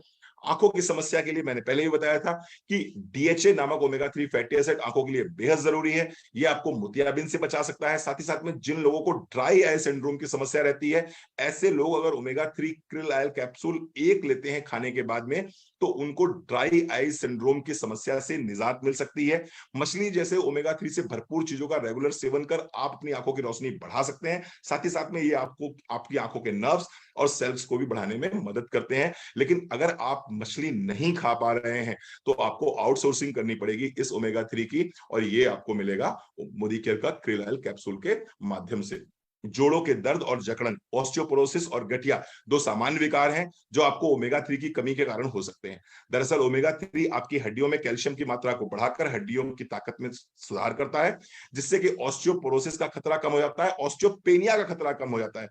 आंखों की समस्या के लिए मैंने पहले ही बताया था कि डीएचए नामक ओमेगा 3 फैटी एसिड आंखों के लिए बेहद जरूरी है। ये आपको मोतियाबिंद से बचा सकता है। साथ ही साथ में जिन लोगों को ड्राई आई सिंड्रोम की समस्या रहती है, ऐसे लोग अगर ओमेगा 3 क्रिल ऑयल कैप्सूल एक लेते हैं खाने के बाद में, तो उनको ड्राई आई सिंड्रोम की समस्या से निजात मिल सकती है। मछली जैसे ओमेगा 3 से भरपूर चीजों का रेगुलर सेवन कर आप अपनी आंखों की रोशनी बढ़ा सकते हैं। साथ ही साथ में ये आपको आपकी आंखों के नर्व्स और सेल्स को भी बढ़ाने में मदद करते हैं। लेकिन अगर आप मछली नहीं खा पा रहे हैं, तो आपको आउटसोर्सिंग करनी पड़ेगी इस ओमेगा 3 की, और ये आपको मिलेगा मोदी केयर का क्रिल ऑयल कैप्सूल के माध्यम से। जोड़ों के दर्द और जकड़न, ऑस्टियोपोरोसिस और गठिया, दो सामान्य विकार हैं जो आपको ओमेगा 3 की कमी के कारण हो सकते हैं। दरअसल ओमेगा 3 आपकी हड्डियों में कैल्शियम की मात्रा को बढ़ाकर हड्डियों की ताकत में सुधार करता है, जिससे कि ऑस्टियोपोरोसिस का खतरा कम हो जाता है, ऑस्टियोपेनिया का खतरा कम हो जाता है।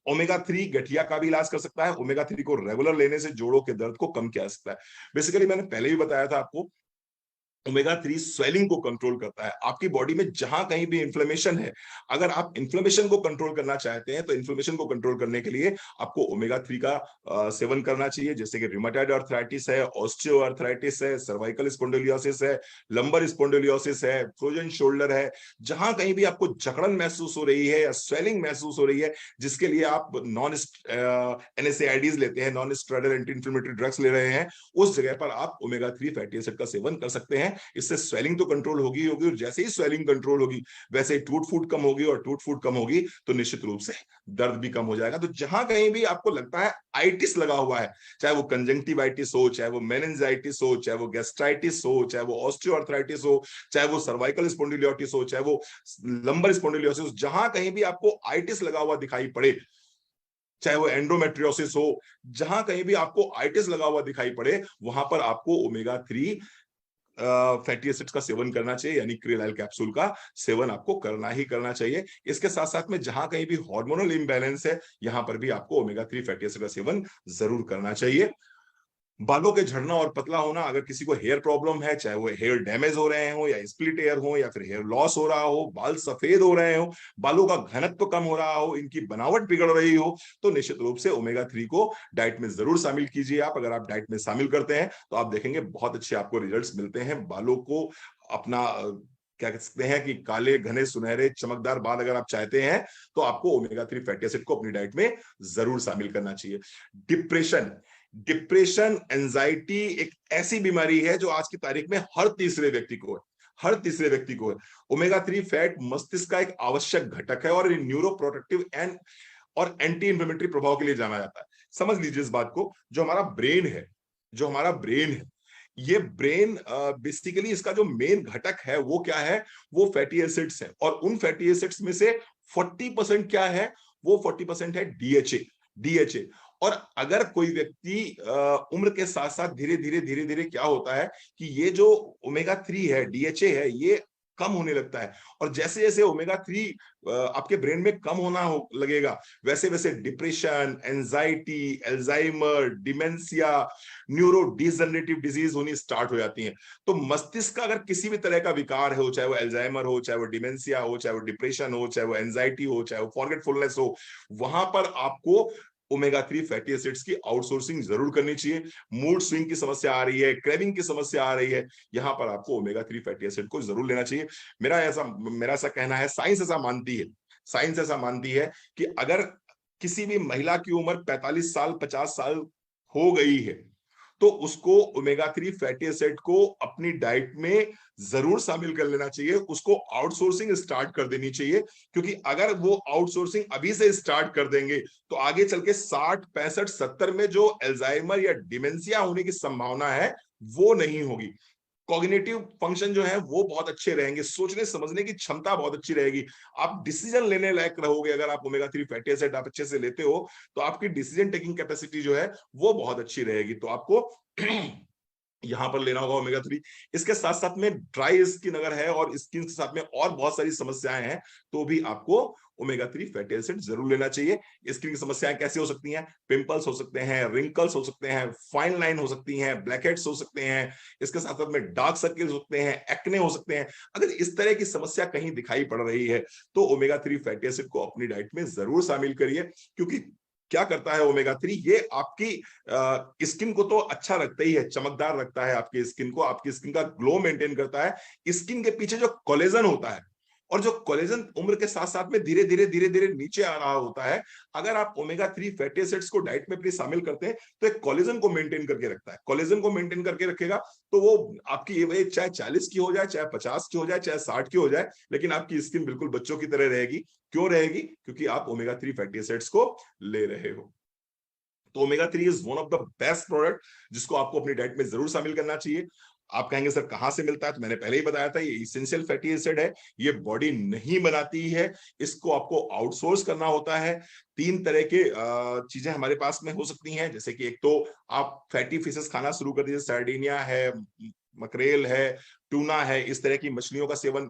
ओमेगा 3 गठिया का भी इलाज कर सकता है। ओमेगा 3 को रेगुलर लेने से जोड़ों के दर्द को कम किया जा सकता है। बेसिकली मैंने पहले भी बताया था आपको, ओमेगा 3 स्वेलिंग को कंट्रोल करता है। आपकी बॉडी में जहां कहीं भी इन्फ्लेमेशन है, अगर आप इन्फ्लेमेशन को कंट्रोल करना चाहते हैं, तो इन्फ्लेमेशन को कंट्रोल करने के लिए आपको ओमेगा 3 का सेवन करना चाहिए, जैसे कि रिमेटॉइड आर्थराइटिस है, ऑस्टियो आर्थराइटिस है, सर्वाइकल स्पॉन्डिलोसिस है, लंबर स्पॉन्डिलोसिस है, फ्रोजन शोल्डर है। जहां कहीं भी आपको जकड़न महसूस हो रही है या स्वेलिंग महसूस हो रही है, जिसके लिए आप नॉन एनएसएआईडीज लेते हैं, non steroidal anti inflammatory drugs ले रहे हैं, उस जगह पर आप ओमेगा 3 फैटी एसिड का सेवन कर सकते हैं। इससे स्वेलिंग तो कंट्रोल होगी होगी, और जैसे ही स्वेलिंग कंट्रोल होगी वैसे ही टूट फूट कम होगी, और टूट फूट कम होगी तो निश्चित रूप से दर्द भी कम हो जाएगा। तो जहां कहीं भी आपको लगता है आइटिस लगा हुआ है, चाहे वो कंजंक्टिवाइटिस हो, चाहे वो मेनिंजाइटिस हो, चाहे वो गैस्ट्राइटिस हो, चाहे वो ऑस्टियोआर्थराइटिस हो, चाहे वो सर्वाइकल स्पॉन्डिलोसिस हो, चाहे वो लंबर स्पॉन्डिलोसिस, जहां कहीं भी आपको आइटिस लगा हुआ दिखाई पड़े, चाहे वो एंडोमेट्रियोसिस हो, जहां कहीं भी आपको आइटिस लगा हुआ दिखाई पड़े, वहां पर आपको ओमेगा 3 फैटी एसिड्स का सेवन करना चाहिए, यानी क्रिल ऑयल कैप्सूल का सेवन आपको करना ही करना चाहिए। इसके साथ साथ में जहां कहीं भी हार्मोनल इंबैलेंस है, यहां पर भी आपको ओमेगा 3 फैटी एसिड का सेवन जरूर करना चाहिए। बालों के झड़ना और पतला होना, अगर किसी को हेयर प्रॉब्लम है, चाहे वो हेयर डैमेज हो रहे हो या स्प्लिट हेयर हो या फिर हेयर लॉस हो रहा हो, बाल सफेद हो रहे हो, बालों का घनत्व कम हो रहा हो, इनकी बनावट बिगड़ रही हो, तो निश्चित रूप से ओमेगा 3 को डाइट में जरूर शामिल कीजिए। आप अगर आप डाइट में शामिल करते हैं तो आप देखेंगे बहुत अच्छे आपको रिजल्ट्स मिलते हैं। बालों को अपना क्या कह सकते हैं कि काले घने सुनहरे चमकदार बाल अगर आप चाहते हैं तो आपको ओमेगा 3 फैटी एसिड को अपनी डाइट में जरूर शामिल करना चाहिए। डिप्रेशन, डिप्रेशन एंजाइटी एक ऐसी बीमारी है जो आज की तारीख में हर तीसरे व्यक्ति को है, हर तीसरे व्यक्ति को है। ओमेगा 3 फैट मस्तिष्क का एक आवश्यक घटक है और न्यूरो प्रोटेक्टिव एंड और एंटी इंफ्लेमेटरी प्रभाव के लिए जाना जाता है। समझ लीजिए इस बात को, जो हमारा ब्रेन है, जो हमारा ब्रेन है, ये ब्रेन बेसिकली इसका जो मेन घटक है वो क्या है, वो फैटी एसिड्स है। और उन फैटी एसिड्स में से 40% क्या है, वो 40% है डीएचए, डीएचए। और अगर कोई व्यक्ति उम्र के साथ साथ धीरे धीरे धीरे धीरे क्या होता है कि ये जो ओमेगा 3 है, डीएचए है, ये कम होने लगता है। और जैसे जैसे ओमेगा 3 आपके ब्रेन में कम होना लगेगा, वैसे वैसे depression, anxiety, Alzheimer, dementia, neuro degenerative disease होनी स्टार्ट हो जाती हैं। तो मस्तिष्क का अगर किसी भी तरह का विकार हो, चाहे वो एल्जाइमर हो, चाहे वो डिमेंशिया हो, चाहे वो डिप्रेशन हो, चाहे वो एंजाइटी हो, चाहे वो फॉरगेटफुलनेस हो, वहां पर आपको ओमेगा 3 फैटी एसिड्स की आउटसोर्सिंग जरूर करनी चाहिए। मूड स्विंग की समस्या आ रही है, क्रेविंग की समस्या आ रही है, यहां पर आपको ओमेगा 3 फैटी एसिड को जरूर लेना चाहिए। मेरा ऐसा कहना है, साइंस ऐसा मानती है, साइंस ऐसा मानती है कि अगर किसी भी महिला की उम्र 45 साल 50 साल हो गई है तो उसको ओमेगा 3 फैटी एसिड को अपनी डाइट में जरूर शामिल कर लेना चाहिए, उसको आउटसोर्सिंग स्टार्ट कर देनी चाहिए। क्योंकि अगर वो आउटसोर्सिंग अभी से स्टार्ट कर देंगे तो आगे चल के 60 65 70 में जो एल्जाइमर या डिमेंशिया होने की संभावना है वो नहीं होगी। कॉग्निटिव फंक्शन जो है वो बहुत अच्छे रहेंगे, सोचने समझने की क्षमता बहुत अच्छी रहेगी, आप डिसीजन लेने लायक रहोगे। अगर आप ओमेगा 3 फैटी एसिड आप अच्छे से लेते हो तो आपकी डिसीजन टेकिंग कैपेसिटी जो है वो बहुत अच्छी रहेगी। तो आपको यहां पर लेना होगा ओमेगा 3। इसके साथ साथ में ड्राई स्किन अगर है और स्किन के साथ में और बहुत सारी समस्याएं हैं तो भी आपको ओमेगा 3 फैटी एसिड जरूर लेना चाहिए। स्किन की समस्याएं कैसे हो सकती हैं, पिंपल्स हो सकते हैं, रिंकल्स हो सकते हैं, फाइन लाइन हो सकती हैं, ब्लैक हेड्स हो सकते हैं, इसके साथ साथ में डार्क सर्कल्स हो सकते हैं, एक्ने हो सकते हैं। अगर इस तरह की समस्या कहीं दिखाई पड़ रही है तो ओमेगा 3 फैटी एसिड को अपनी डाइट में जरूर शामिल करिए। क्योंकि क्या करता है ओमेगा 3, ये आपकी स्किन को तो अच्छा रखता ही है, चमकदार रखता है आपकी स्किन को, आपकी स्किन का ग्लो मेंटेन करता है। स्किन के पीछे जो कोलेजन होता है, और जो कोलेजन उम्र के साथ साथ में धीरे धीरे धीरे धीरे नीचे आ रहा होता है, अगर आप ओमेगा 3 फैटी एसिड्स को डाइट में अपनी शामिल करते हैं तो एक कोलेजन को मेंटेन करके रखता है। कोलेजन को मेंटेन करके रखेगा तो वो आपकी एज चाहे 40 की हो जाए, चाहे 50 की हो जाए, चाहे 60 की हो जाए, लेकिन आपकी स्किन बिल्कुल बच्चों की तरह रहेगी। क्यों रहेगी? क्योंकि आप ओमेगा 3 फैटी एसिड्स को ले रहे हो। तो omega 3 is one of the best product जिसको आपको अपनी डाइट में जरूर शामिल करना चाहिए। आप कहेंगे सर कहां से मिलता है, तो मैंने पहले ही बताया था, ये इसेंशियल फैटी एसिड है, ये बॉडी नहीं बनाती है, इसको आपको आउटसोर्स करना होता है। 3 तरह के चीजें हमारे पास में हो सकती हैं, जैसे कि एक तो आप फैटी फिशेस खाना शुरू कर दीजिए, सार्डिनिया है, मकरेल है, टूना है, इस तरह की मछलियों का सेवन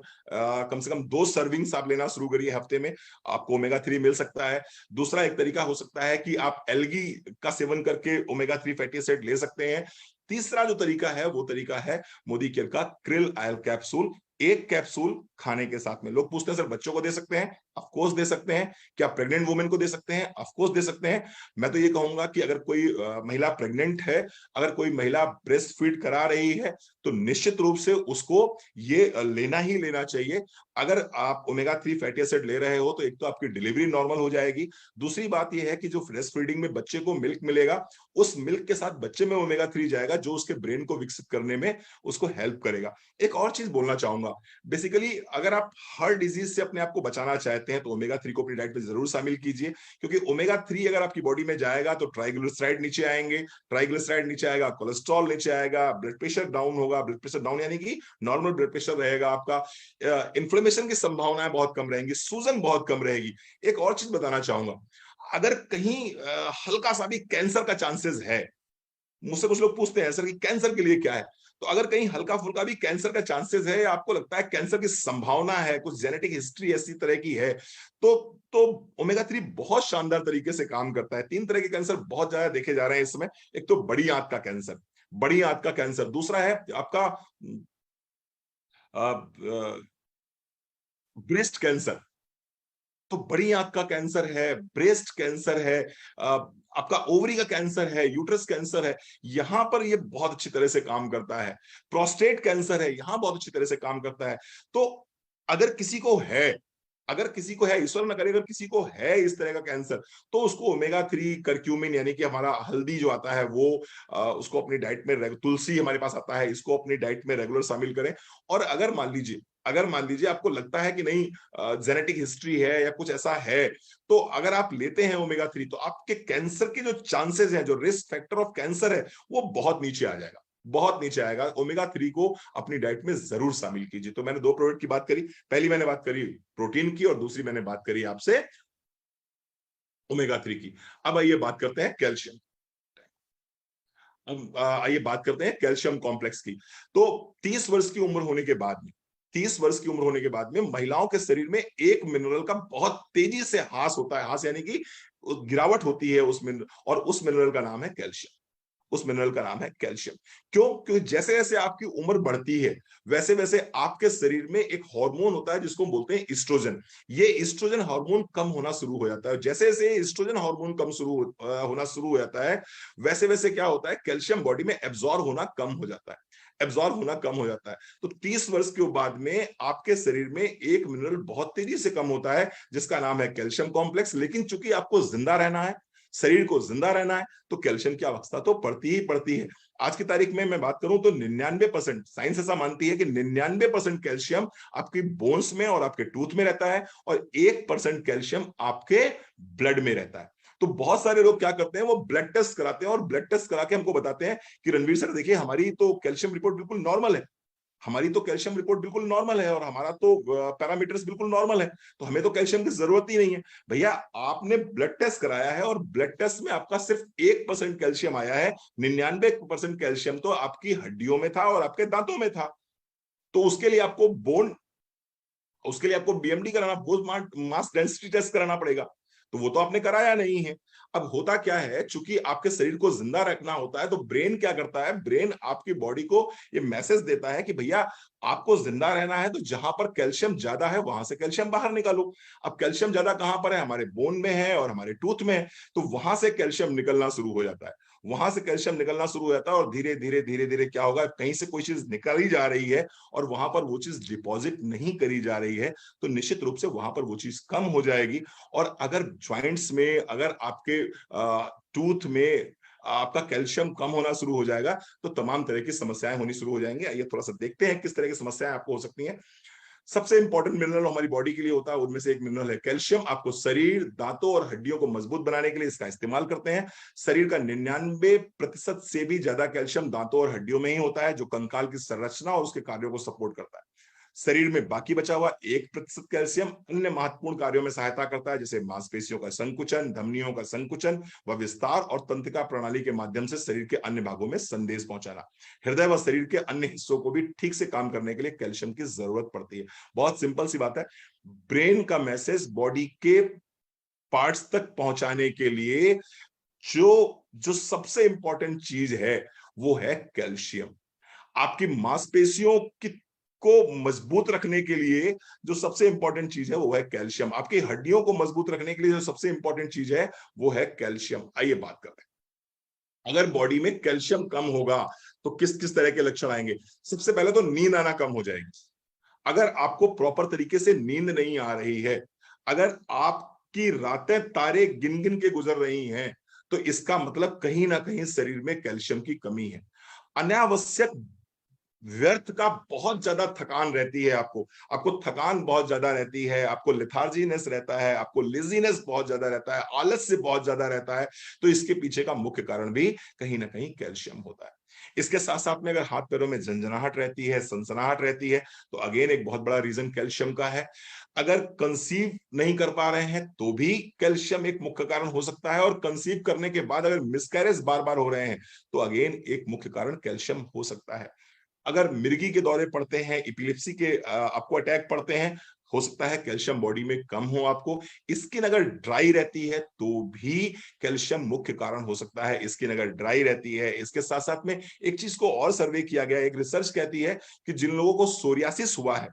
कम से कम 2 सर्विंग्स आप लेना शुरू करिए हफ्ते में, आपको ओमेगा 3 मिल सकता है। दूसरा एक तरीका हो सकता है कि आप एल्गी का सेवन करके ओमेगा 3 फैटी एसिड ले सकते हैं। तीसरा जो तरीका है वो तरीका है मोदी केयर का क्रिल ऑयल कैप्सूल। एक कैप्सूल खाने के साथ में, लोग पूछते हैं सर बच्चों को दे सकते हैं? ऑफ कोर्स दे सकते हैं। क्या प्रेग्नेंट वुमेन को दे सकते हैं? ऑफ कोर्स दे सकते हैं। मैं तो ये कहूंगा कि अगर कोई महिला प्रेग्नेंट है, अगर कोई महिला ब्रेस्ट फीड करा रही है तो निश्चित रूप से उसको ये लेना ही लेना चाहिए। अगर आप ओमेगा 3 फैटी एसिड ले रहे हो तो एक तो आपकी डिलीवरी नॉर्मल हो जाएगी, दूसरी बात यह है कि जो ब्रेस्ट फीडिंग में बच्चे को मिल्क मिलेगा, उस मिल्क के साथ बच्चे में ओमेगा 3 जाएगा जो उसके ब्रेन को विकसित करने में उसको हेल्प करेगा। एक और चीज बोलना चाहूंगा, बेसिकली अगर आप हर डिजीज से अपने आप को बचाना चाहते हैं तो ओमेगा 3 को अपनी डाइट में जरूर शामिल कीजिए। क्योंकि ओमेगा 3 अगर आपकी बॉडी में जाएगा तो ट्राइग्लिसराइड नीचे आएंगे, ट्राइग्लिसराइड नीचे आएगा, कोलेस्ट्रॉल नीचे आएगा, ब्लड प्रेशर डाउन होगा, ब्लड प्रेशर डाउन यानी कि नॉर्मल ब्लड प्रेशर रहेगा आपका, इन्फ्लेमेशन की संभावनाएं बहुत कम रहेंगी, सूजन बहुत कम रहेगी। एक और चीज बताना चाहूंगा, अगर कहीं हल्का सा भी कैंसर का चांसेस है, मुझसे कुछ लोग पूछते हैं सर कि कैंसर के लिए क्या है, तो अगर कहीं हल्का फुल्का भी कैंसर का चांसेस है, आपको लगता है कैंसर की संभावना है, कुछ जेनेटिक हिस्ट्री ऐसी तरह की है, तो तो ओमेगा 3 बहुत शानदार तरीके से काम करता है। 3 तरह के कैंसर बहुत ज्यादा देखे जा रहे हैं इस समय। एक तो बड़ी आंत का कैंसर, बड़ी आंत का कैंसर। दूसरा है आपका ब्रेस्ट कैंसर, तो बड़ी आंत का कैंसर है, ब्रेस्ट कैंसर है, आपका ओवरी का कैंसर है, यूट्रस कैंसर है, यहां पर ये बहुत अच्छी तरह से काम करता है। प्रोस्टेट कैंसर है, यहां बहुत अच्छी तरह से काम करता है। तो अगर किसी को है, अगर किसी को है, ईश्वर न करे, अगर किसी को है इस तरह का कैंसर, तो उसको ओमेगा 3 करक्यूमिन यानी कि हमारा हल्दी जो आता है वो उसको अपनी डाइट में, तुलसी हमारे पास आता है, इसको अपनी डाइट में रेगुलर शामिल करें। और अगर मान लीजिए आपको लगता है कि नहीं जेनेटिक हिस्ट्री है या कुछ ऐसा है, तो अगर आप लेते हैं ओमेगा 3, तो आपके कैंसर के जो चांसेस हैं, जो रिस्क फैक्टर ऑफ कैंसर है, वो बहुत नीचे आ जाएगा, बहुत नीचे आएगा। ओमेगा 3 को अपनी डाइट में जरूर शामिल कीजिए। तो मैंने दो प्रोडक्ट की बात करी, पहली मैंने बात करी प्रोटीन की और दूसरी मैंने बात करी आपसे ओमेगा 3 की। अब आइए बात करते हैं कैल्शियम। अब आइए बात करते हैं कैल्शियम कॉम्प्लेक्स की। तो 30 वर्ष की उम्र होने के बाद में, 30 वर्ष की उम्र होने के बाद में महिलाओं के शरीर में एक मिनरल का बहुत तेजी से ह्रास होता है, ह्रास यानी कि गिरावट होती है उस मिनरल, और उस मिनरल का नाम है कैल्शियम। उस मिनरल का नाम है कैल्शियम। क्यों? क्योंकि जैसे जैसे आपकी उम्र बढ़ती है, वैसे वैसे आपके शरीर में एक हार्मोन होता है जिसको हम बोलते हैं ईस्ट्रोजन। ये ईस्ट्रोजन हार्मोन कम होना शुरू हो जाता है। जैसे जैसे ईस्ट्रोजन हार्मोन कम होना शुरू हो जाता है, वैसे वैसे क्या होता है, कैल्शियम बॉडी में एब्जॉर्ब होना कम हो जाता है, एब्जॉर्ब होना कम हो जाता है। तो 30 वर्ष के बाद में आपके शरीर में एक मिनरल बहुत तेजी से कम होता है जिसका नाम है कैल्शियम कॉम्प्लेक्स। लेकिन चूंकि आपको जिंदा रहना है, शरीर को जिंदा रहना है, तो कैल्शियम की आवश्यकता तो पड़ती ही पड़ती है। आज की तारीख में मैं बात करूं तो 99%, साइंस ऐसा मानती है कि 99% कैल्शियम आपकी बोन्स में और आपके टूथ में रहता है, और 1% कैल्शियम आपके ब्लड में रहता है। तो बहुत सारे लोग क्या करते हैं, वो ब्लड टेस्ट कराते हैं और ब्लड टेस्ट करा के हमको बताते हैं कि रणवीर सर देखिए हमारी तो कैल्शियम रिपोर्ट बिल्कुल नॉर्मल है, हमारी तो कैल्शियम रिपोर्ट बिल्कुल नॉर्मल है, और हमारा तो पैरामीटर्स बिल्कुल नॉर्मल है, तो हमें तो कैल्शियम की जरूरत ही नहीं है। भैया आपने ब्लड टेस्ट कराया है और ब्लड टेस्ट में आपका सिर्फ 1% कैल्शियम आया है, 99% कैल्शियम तो आपकी हड्डियों में था और आपके दांतों में था। तो उसके लिए आपको बीएमडी कराना, बोन मास डेंसिटी टेस्ट कराना पड़ेगा, तो वो तो आपने कराया नहीं है। अब होता क्या है, चूंकि आपके शरीर को जिंदा रखना होता है, तो ब्रेन क्या करता है, ब्रेन आपकी बॉडी को ये मैसेज देता है कि भैया आपको जिंदा रहना है, तो जहां पर कैल्शियम ज्यादा है वहां से कैल्शियम बाहर निकालो। अब कैल्शियम ज्यादा कहां पर है, हमारे बोन में है और हमारे टूथ में है, तो वहां से कैल्शियम निकलना शुरू हो जाता है, वहां से कैल्शियम निकलना शुरू हो जाता है, और धीरे धीरे धीरे धीरे क्या होगा, कहीं से कोई चीज निकली जा रही है और वहां पर वो चीज डिपॉजिट नहीं करी जा रही है, तो निश्चित रूप से वहां पर वो चीज कम हो जाएगी। और अगर ज्वाइंट्स में, अगर आपके टूथ में आपका कैल्शियम कम होना शुरू हो जाएगा, तो तमाम तरह की समस्याएं होनी शुरू हो जाएंगी। ये थोड़ा सा देखते हैं किस तरह की समस्याएं आपको हो सकती हैं। सबसे इंपॉर्टेंट मिनरल हमारी बॉडी के लिए होता है, उनमें से एक मिनरल है कैल्शियम। आपको शरीर, दांतों और हड्डियों को मजबूत बनाने के लिए इसका इस्तेमाल करते हैं। शरीर का 99% से भी ज्यादा कैल्शियम दांतों और हड्डियों में ही होता है, जो कंकाल की संरचना और उसके कार्यों को सपोर्ट करता है। शरीर में बाकी बचा हुआ 1% कैल्शियम अन्य महत्वपूर्ण कार्यों में सहायता करता है, जैसे मांसपेशियों का संकुचन, धमनियों का संकुचन व विस्तार, और तंत्रिका प्रणाली के माध्यम से शरीर के अन्य भागों में संदेश पहुंचाना। हृदय व शरीर के अन्य हिस्सों को भी ठीक से काम करने के लिए कैल्शियम की जरूरत पड़ती है। बहुत सिंपल सी बात है, ब्रेन का मैसेज बॉडी के पार्ट्स तक पहुंचाने के लिए जो जो सबसे इंपॉर्टेंट चीज है वो है कैल्शियम। आपकी मांसपेशियों की को मजबूत रखने के लिए जो सबसे इंपॉर्टेंट चीज है वो है कैल्शियम। आपकी हड्डियों को मजबूत रखने के लिए जो सबसे इंपॉर्टेंट चीज है वो है कैल्शियम। आइए बात करते हैं, अगर बॉडी में कैल्शियम कम होगा तो किस किस तरह के लक्षण आएंगे। सबसे पहले तो नींद आना कम हो जाएगी। अगर आपको प्रॉपर तरीके से नींद नहीं आ रही है, अगर आपकी रातें तारे गिन गिन के गुजर रही हैं, तो इसका मतलब कहीं ना कहीं शरीर में कैल्शियम की कमी है। अनावश्यक व्यर्थ का बहुत ज्यादा थकान रहती है, आपको आपको थकान बहुत ज्यादा रहती है, आपको लिथार्जीनेस रहता है, आपको लेजीनेस बहुत ज्यादा रहता है, आलस्य बहुत ज्यादा रहता है, तो इसके पीछे का मुख्य कारण भी कहीं ना कहीं कैल्शियम होता है। इसके साथ साथ में अगर हाथ पैरों में झंझनाहट रहती है, सनसनाहट रहती है, तो अगेन एक बहुत बड़ा रीजन कैल्शियम का है। अगर कंसीव नहीं कर पा रहे हैं तो भी कैल्शियम एक मुख्य कारण हो सकता है, और कंसीव करने के बाद अगर मिसकैरेज बार बार हो रहे हैं तो अगेन एक मुख्य कारण कैल्शियम हो सकता है। अगर मिर्गी के दौरे पड़ते हैं, इपिलिप्सी के आपको अटैक पड़ते हैं, हो सकता है कैल्शियम बॉडी में कम हो आपको। स्किन अगर ड्राई रहती है तो भी कैल्शियम मुख्य कारण हो सकता है, स्किन अगर ड्राई रहती है। इसके साथ साथ में एक चीज को और सर्वे किया गया, एक रिसर्च कहती है कि जिन लोगों को सोरियासिस हुआ है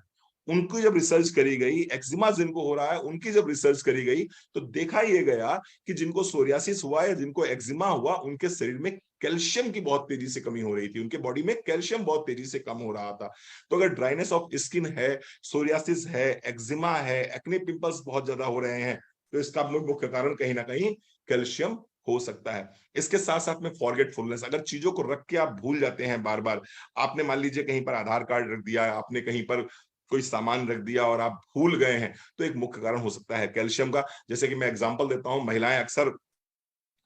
उनको जब रिसर्च करी गई, एक्जिमा जिनको हो रहा है उनकी जब रिसर्च करी गई, तो देखा ये गया कि जिनको सोरियासिस हुआ या जिनको एक्जिमा हुआ, उनके शरीर में कैल्शियम की बहुत तेजी से कमी हो रही थी, उनके बॉडी में कैल्शियम बहुत तेजी से कम हो रहा था। तो अगर ड्राइनेस ऑफ स्किन है, सोरियासिस है, एक्जिमा है, एक्ने पिंपल्स बहुत ज्यादा हो रहे हैं, तो इसका मुख्य कारण कहीं ना कहीं कैल्शियम हो सकता है। इसके साथ साथ में फॉरगेटफुलनेस, अगर चीजों को रख के आप भूल जाते हैं बार बार, आपने मान लीजिए कहीं पर आधार कार्ड रख दिया, आपने कहीं पर कोई सामान रख दिया और आप भूल गए हैं, तो एक मुख्य कारण हो सकता है कैल्शियम का। जैसे कि मैं एग्जांपल देता हूं, महिलाएं अक्सर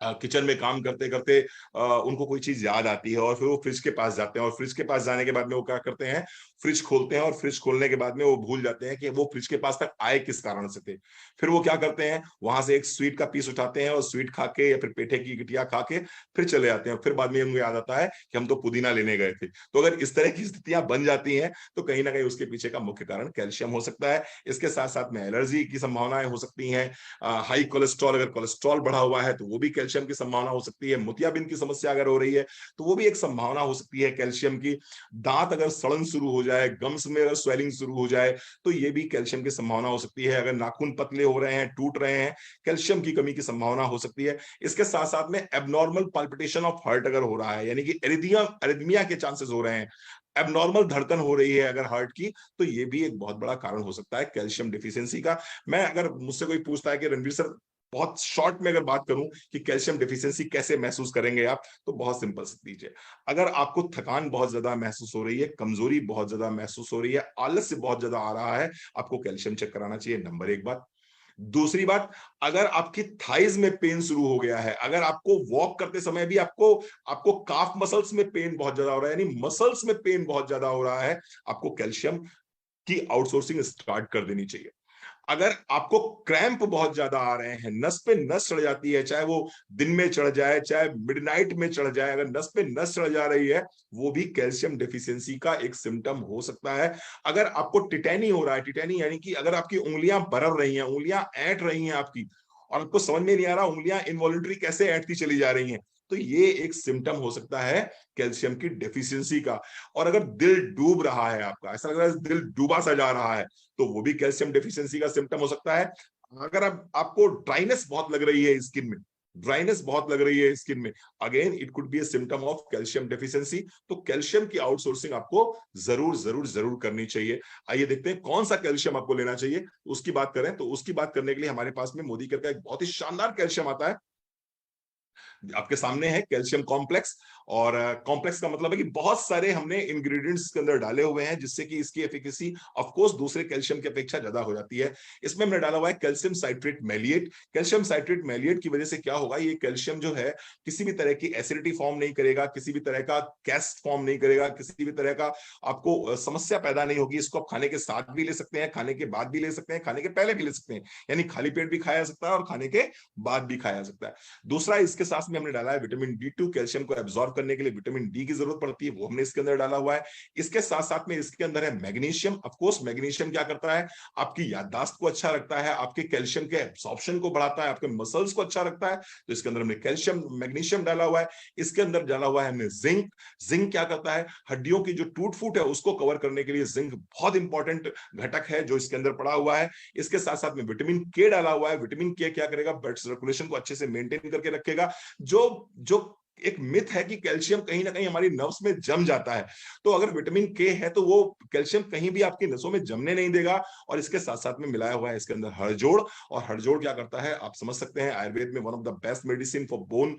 किचन में काम करते करते उनको कोई चीज याद आती है और फिर वो फ्रिज के पास जाते हैं, और फ्रिज के पास जाने के बाद में वो क्या करते हैं, फ्रिज खोलते हैं, और फ्रिज खोलने के बाद में वो भूल जाते हैं कि वो फ्रिज के पास तक आए किस कारण से थे। फिर वो क्या करते हैं, वहां से एक स्वीट का पीस उठाते हैं और स्वीट खा के या फिर पेठे की गिटिया खा के फिर चले आते हैं, फिर बाद में उनको याद आता है कि हम तो पुदीना लेने गए थे। तो अगर इस तरह की स्थितियां बन जाती हैं, तो कहीं ना कहीं उसके पीछे का मुख्य कारण कैल्शियम हो सकता है। इसके साथ साथ में एलर्जी की संभावनाएं हो सकती हैं। हाई कोलेस्ट्रॉल, अगर कोलेस्ट्रॉल बढ़ा हुआ है तो वो भी कैल्शियम की संभावना हो सकती है। मोतियाबिंद की समस्या अगर हो रही है तो वो भी एक संभावना हो सकती है कैल्शियम की। दांत अगर सड़न शुरू हो जाए, गम्स में अगर स्वेलिंग शुरू हो जाए, तो ये भी कैल्शियम की संभावना हो सकती है। अगर नाखून पतले हो रहे हैं, टूट रहे हैं, कैल्शियम की कमी की संभावना हो सकती है। इसके साथ साथ में एबनॉर्मल पल्पिटेशन ऑफ हार्ट अगर हो रहा है, यानी कि एरिथमिया के चांसेस हो रहे हैं, एबनॉर्मल धड़कन हो रही है अगर हार्ट की, तो ये भी एक बहुत बड़ा कारण हो सकता है कैल्शियम डिफिशियंसी का। मैं, अगर मुझसे कोई पूछता है कि रणवीर सर, बहुत शॉर्ट में अगर बात करूं कि कैल्शियम डिफिशियंसी कैसे महसूस करेंगे आप, तो बहुत सिंपल सी चीज है। अगर आपको थकान बहुत ज्यादा महसूस हो रही है, कमजोरी बहुत ज्यादा महसूस हो रही है, आलस्य बहुत ज्यादा आ रहा है, आपको कैल्शियम चेक कराना चाहिए, नंबर एक बात। दूसरी बात, अगर आपकी थाइज में पेन शुरू हो गया है, अगर आपको वॉक करते समय भी आपको आपको काफ मसल्स में पेन बहुत ज्यादा हो रहा है, यानी मसल्स में पेन बहुत ज्यादा हो रहा है, आपको कैल्शियम की आउटसोर्सिंग स्टार्ट कर देनी चाहिए। अगर आपको क्रैम्प बहुत ज्यादा आ रहे हैं, नस पे नस चढ़ जाती है, चाहे वो दिन में चढ़ जाए चाहे मिडनाइट में चढ़ जाए, अगर नस पे नस चढ़ जा रही है, वो भी कैल्शियम डेफिशिएंसी का एक सिम्टम हो सकता है। अगर आपको टिटैनी हो रहा है, टिटैनी यानी कि अगर आपकी उंगलियां बरल रही हैं, उंगलियां ऐंठ रही हैं आपकी, और आपको समझ में नहीं आ रहा उंगलियां इनवॉलंटरी कैसे ऐंठती चली जा रही हैं, तो ये एक सिम्टम हो सकता है कैल्शियम की डेफिशिएंसी का। और अगर दिल डूब रहा है आपका, ऐसा लग रहा है दिल डूबा सा जा रहा है, तो वो भी कैल्शियम डेफिशिएंसी का सिम्टम हो सकता है। अगर आपको ड्राइनेस बहुत लग रही है स्किन में, ड्राइनेस बहुत लग रही है स्किन में, again it could be a symptom of calcium deficiency. तो कैल्शियम की आउटसोर्सिंग आपको जरूर जरूर जरूर करनी चाहिए। आइए देखते हैं कौन सा कैल्शियम आपको लेना चाहिए, उसकी बात करें तो उसकी बात करने के लिए हमारे पास में मोदी करके एक बहुत ही शानदार कैल्शियम आता है, आपके सामने है कैल्शियम कॉम्प्लेक्स। और कॉम्प्लेक्स का मतलब है कि बहुत सारे हमने इंग्रेडिएंट्स के अंदर डाले हुए हैं, जिससे कि इसकी एफिकेसी ऑफ कोर्स दूसरे कैल्शियम की अपेक्षा ज्यादा हो जाती है। इसमें हमने डाला हुआ है कैल्शियम साइट्रेट मैलिएट। कैल्शियम साइट्रेट मैलिएट की वजह से क्या होगा, ये कैल्शियम जो है किसी भी तरह की एसिडिटी फॉर्म नहीं करेगा, किसी भी तरह का कैस्ट फॉर्म नहीं करेगा, किसी भी तरह का आपको समस्या पैदा नहीं होगी। इसको आप खाने के साथ भी ले सकते हैं, खाने के बाद भी ले सकते हैं, खाने के पहले भी ले सकते हैं, यानी खाली पेट भी खाया जा सकता है और खाने के बाद भी खाया जा सकता है। दूसरा, इसके साथ में हमने डाला है विटामिन D2। कैल्शियम को एब्जॉर्ब करने के लिए विटामिन डी की जरूरत पड़ती है, वो हमने इसके अंदर डाला हुआ है। इसके साथ साथ में इसके अंदर है मैग्नीशियम। ऑफ कोर्स मैग्नीशियम क्या करता है, आपकी याददाश्त को अच्छा रखता है, आपके कैल्शियम के एब्सॉर्प्शन को बढ़ाता है, आपके मसल्स को अच्छा रखता है। तो इसके अंदर हमने कैल्शियम मैग्नीशियम डाला हुआ है। इसके अंदर डाला हुआ है हमने जिंक। जिंक क्या करता है, हड्डियों की जो टूट फूट है उसको कवर करने के लिए जिंक बहुत इंपॉर्टेंट घटक है जो इसके अंदर पड़ा हुआ है। इसके साथ साथ में विटामिन के डाला हुआ है। विटामिन के क्या करेगा, ब्लड सर्कुलेशन को अच्छे से मेंटेन करके रखेगा। जो जो एक मिथ है कि कैल्शियम कहीं ना कहीं हमारी नर्व्स में जम जाता है, तो अगर विटामिन के है तो वो कैल्शियम कहीं भी आपकी नसों में जमने नहीं देगा। और इसके साथ साथ में मिलाया हुआ है इसके अंदर हड़जोड़। और हड़जोड़ क्या करता है, आप समझ सकते हैं, आयुर्वेद में one of the best medicine for bone